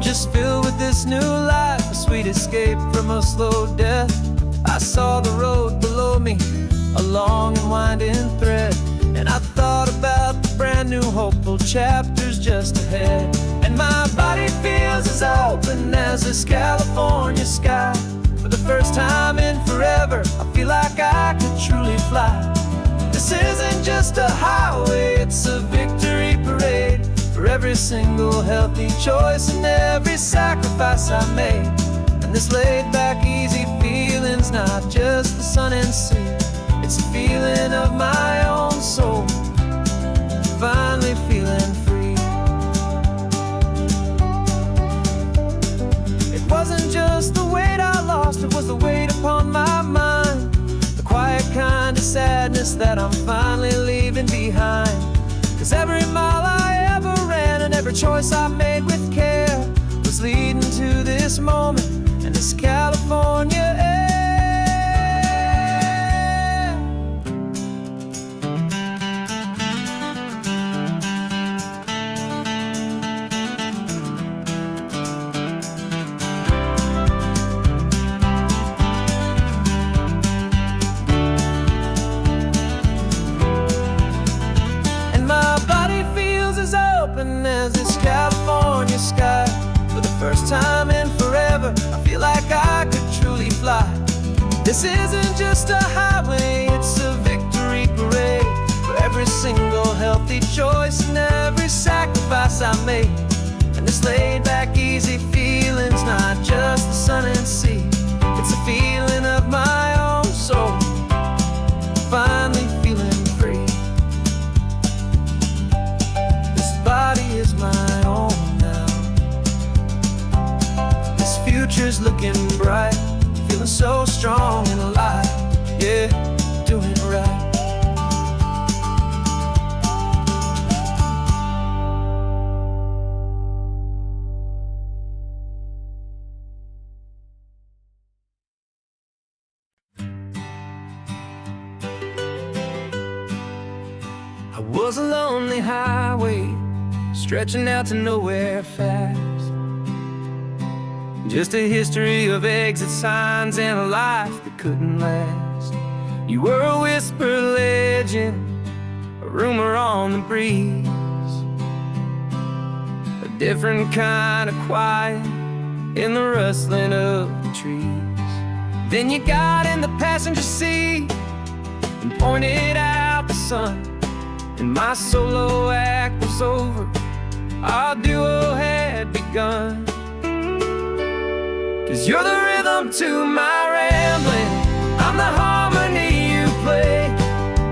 just filled with this new life, a sweet escape from a slow death. I saw the road below me, a long and winding thread, and I thought about the brand new hopeful chapters just ahead. And my body feels as open as this California sky. For the first time in forever, I feel like I could truly fly. This isn't just a highway, it's a victory parade for every single healthy choice and every sacrifice I made. And this laid back, easy feeling's not just the sun and sea, it's a feeling of my own soul, finally feeling free. It wasn't just the weight I lost, it was the weight upon my mind, the quiet kind of sadness that I'm finally leaving behind. Cause every mile I ever ran and every choice I made with care was leading to this moment and this California air. As this California sky, for the first time in forever, I feel like I could truly fly. This isn't just a highway, it's a victory parade for every single healthy choice and every sacrifice I made. And this laid back, easy feeling's not just the sun and sea, it's a feeling of my own soul, finally feeling free. Body is my own now. This future's looking bright, feeling so strong and alive. Yeah, doing it right. I was a lonely highway, stretching out to nowhere fast. Just a history of exit signs and a life that couldn't last. You were a whisper legend, a rumor on the breeze, a different kind of quiet in the rustling of the trees. Then you got in the passenger seat and pointed out the sun, and my solo act was over, our duo had begun. 'Cause you're the rhythm to my rambling, I'm the harmony you play.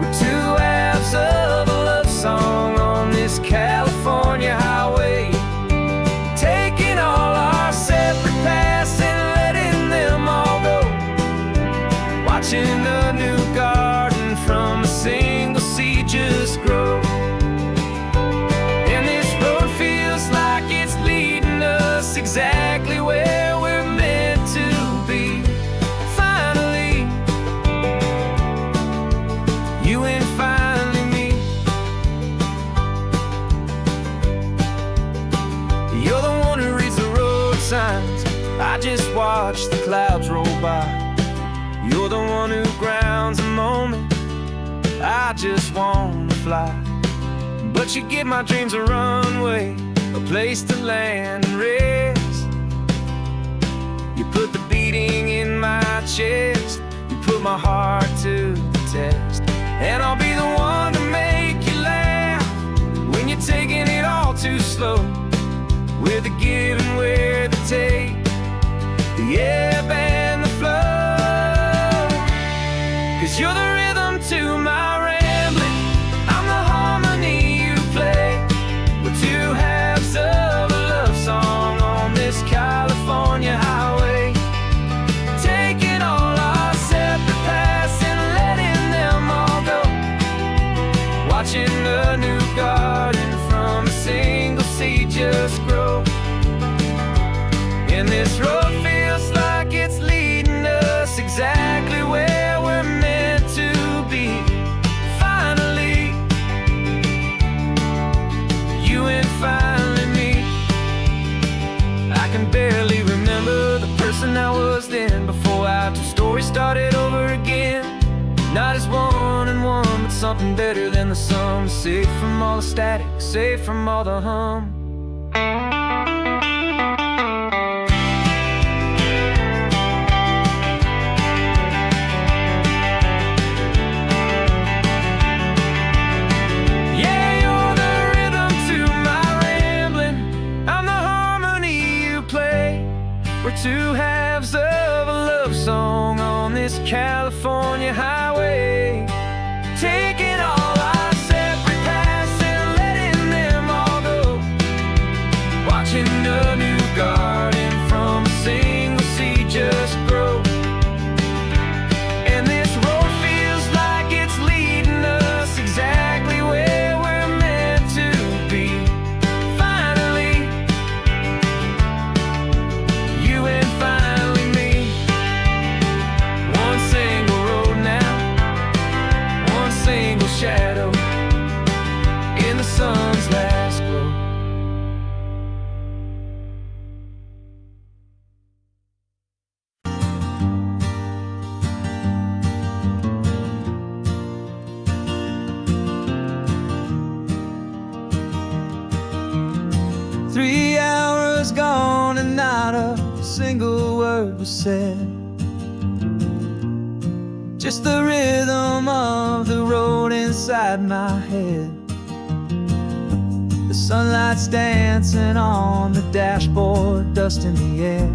We're two halves of a love song on this California highway, taking all our separate paths and letting them all go, watching a new garden from a single seed just grow. And this road feels like it's leading us exactly where we're meant to be. Finally, you and finally me. You're the one who reads the road signs, I just watch the clouds roll by. You're the one who grounds a moment, I just wanna fly. But you give my dreams a runway, a place to land and rest. You put the beating in my chest, you put my heart to the test. And I'll be the one to make you laugh when you're taking it all too slow. We're the give and we're the take, the ebb and the flow. 'Cause you're the rhythm to my rambling, I'm the harmony you play. We're two halves of a love song on this California highway, taking all our separate paths and letting them all go, watching a new garden from a single seed just grow. And this road feels like it's leading us exactly where we're meant to be. Finally, you and finally me. I can barely remember the person I was then, before our two stories started over again. Not as one and one, but something better than the sum. Safe from all the static, safe from all the hum. We're two halves of a love song on this California highway, taking all our separate paths and letting them all go, watching a new garden from a single seed just grow. And this road feels like it's leading us exactly where we're meant to be. Finally, you and finally me. One single road now, one single shadow in the sun's last glow. Three hours gone and not a single word was said. Just the rhythm of the road inside my head. The sunlight's dancing on the dashboard, dust in the air.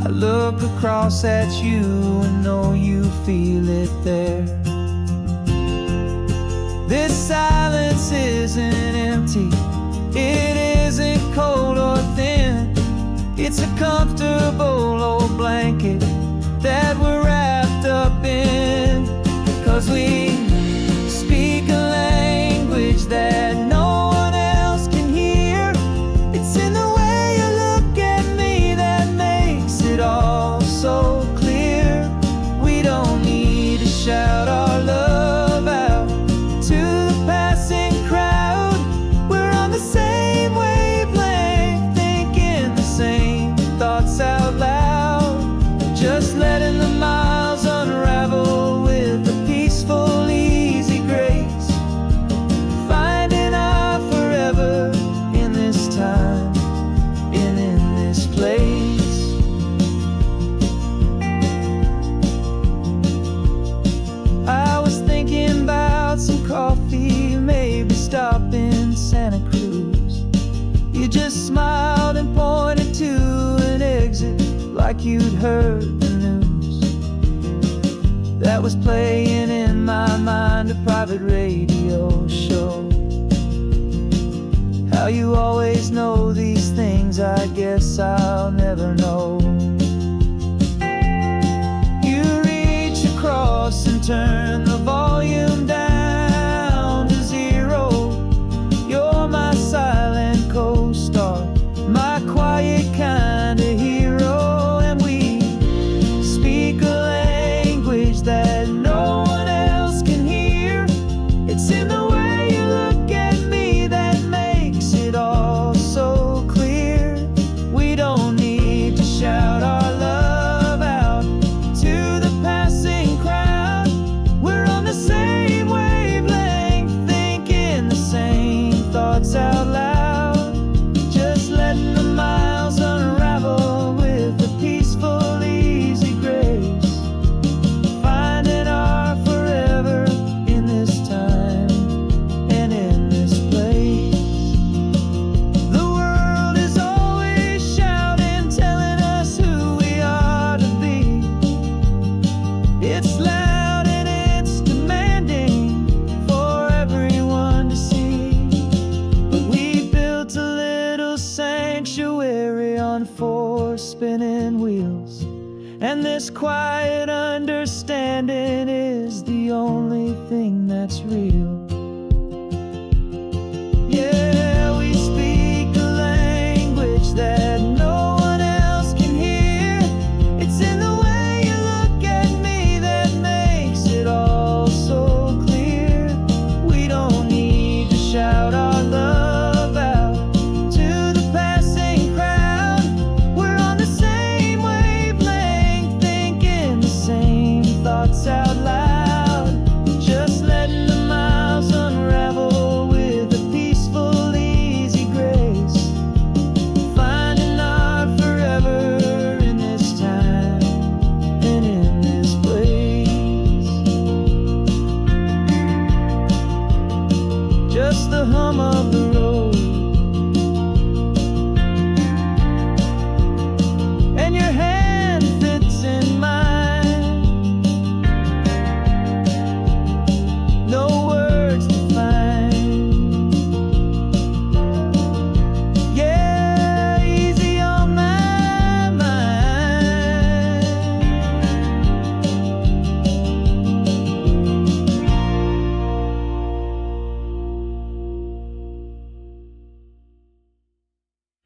I look across at you and know you feel it there. This silence isn't empty, it isn't cold or thin. It's a comfortable old blanket that we're wrapped up in. 'Cause we speak a language that no one else can hear. It's in the way you look at me that makes it all so clear. We don't need to shout our love out to the passing crowd. We're on the same wavelength, thinking the same like you'd heard the news that was playing in my mind, a private radio show. How you always know these things, I guess I'll never know. You reach across and turn the volume down to 0. You're my silent co-star, my quiet kind of hero. And we speak a language that no one else can hear. It's in the way you look at me that makes it all so clear. We don't need to shout our love out to the passing crowd. We're on the same wavelength, thinking the same thoughts out loud. Just letting the miles unravel with a peaceful, easy grace. Finding our forever in this time and in this place. The world is always shouting, telling us who we are to be. It's loud and it's demanding for everyone to see. But we built a little sanctuary on 4 spinning wheels, and this quiet understanding is the only thing that's real.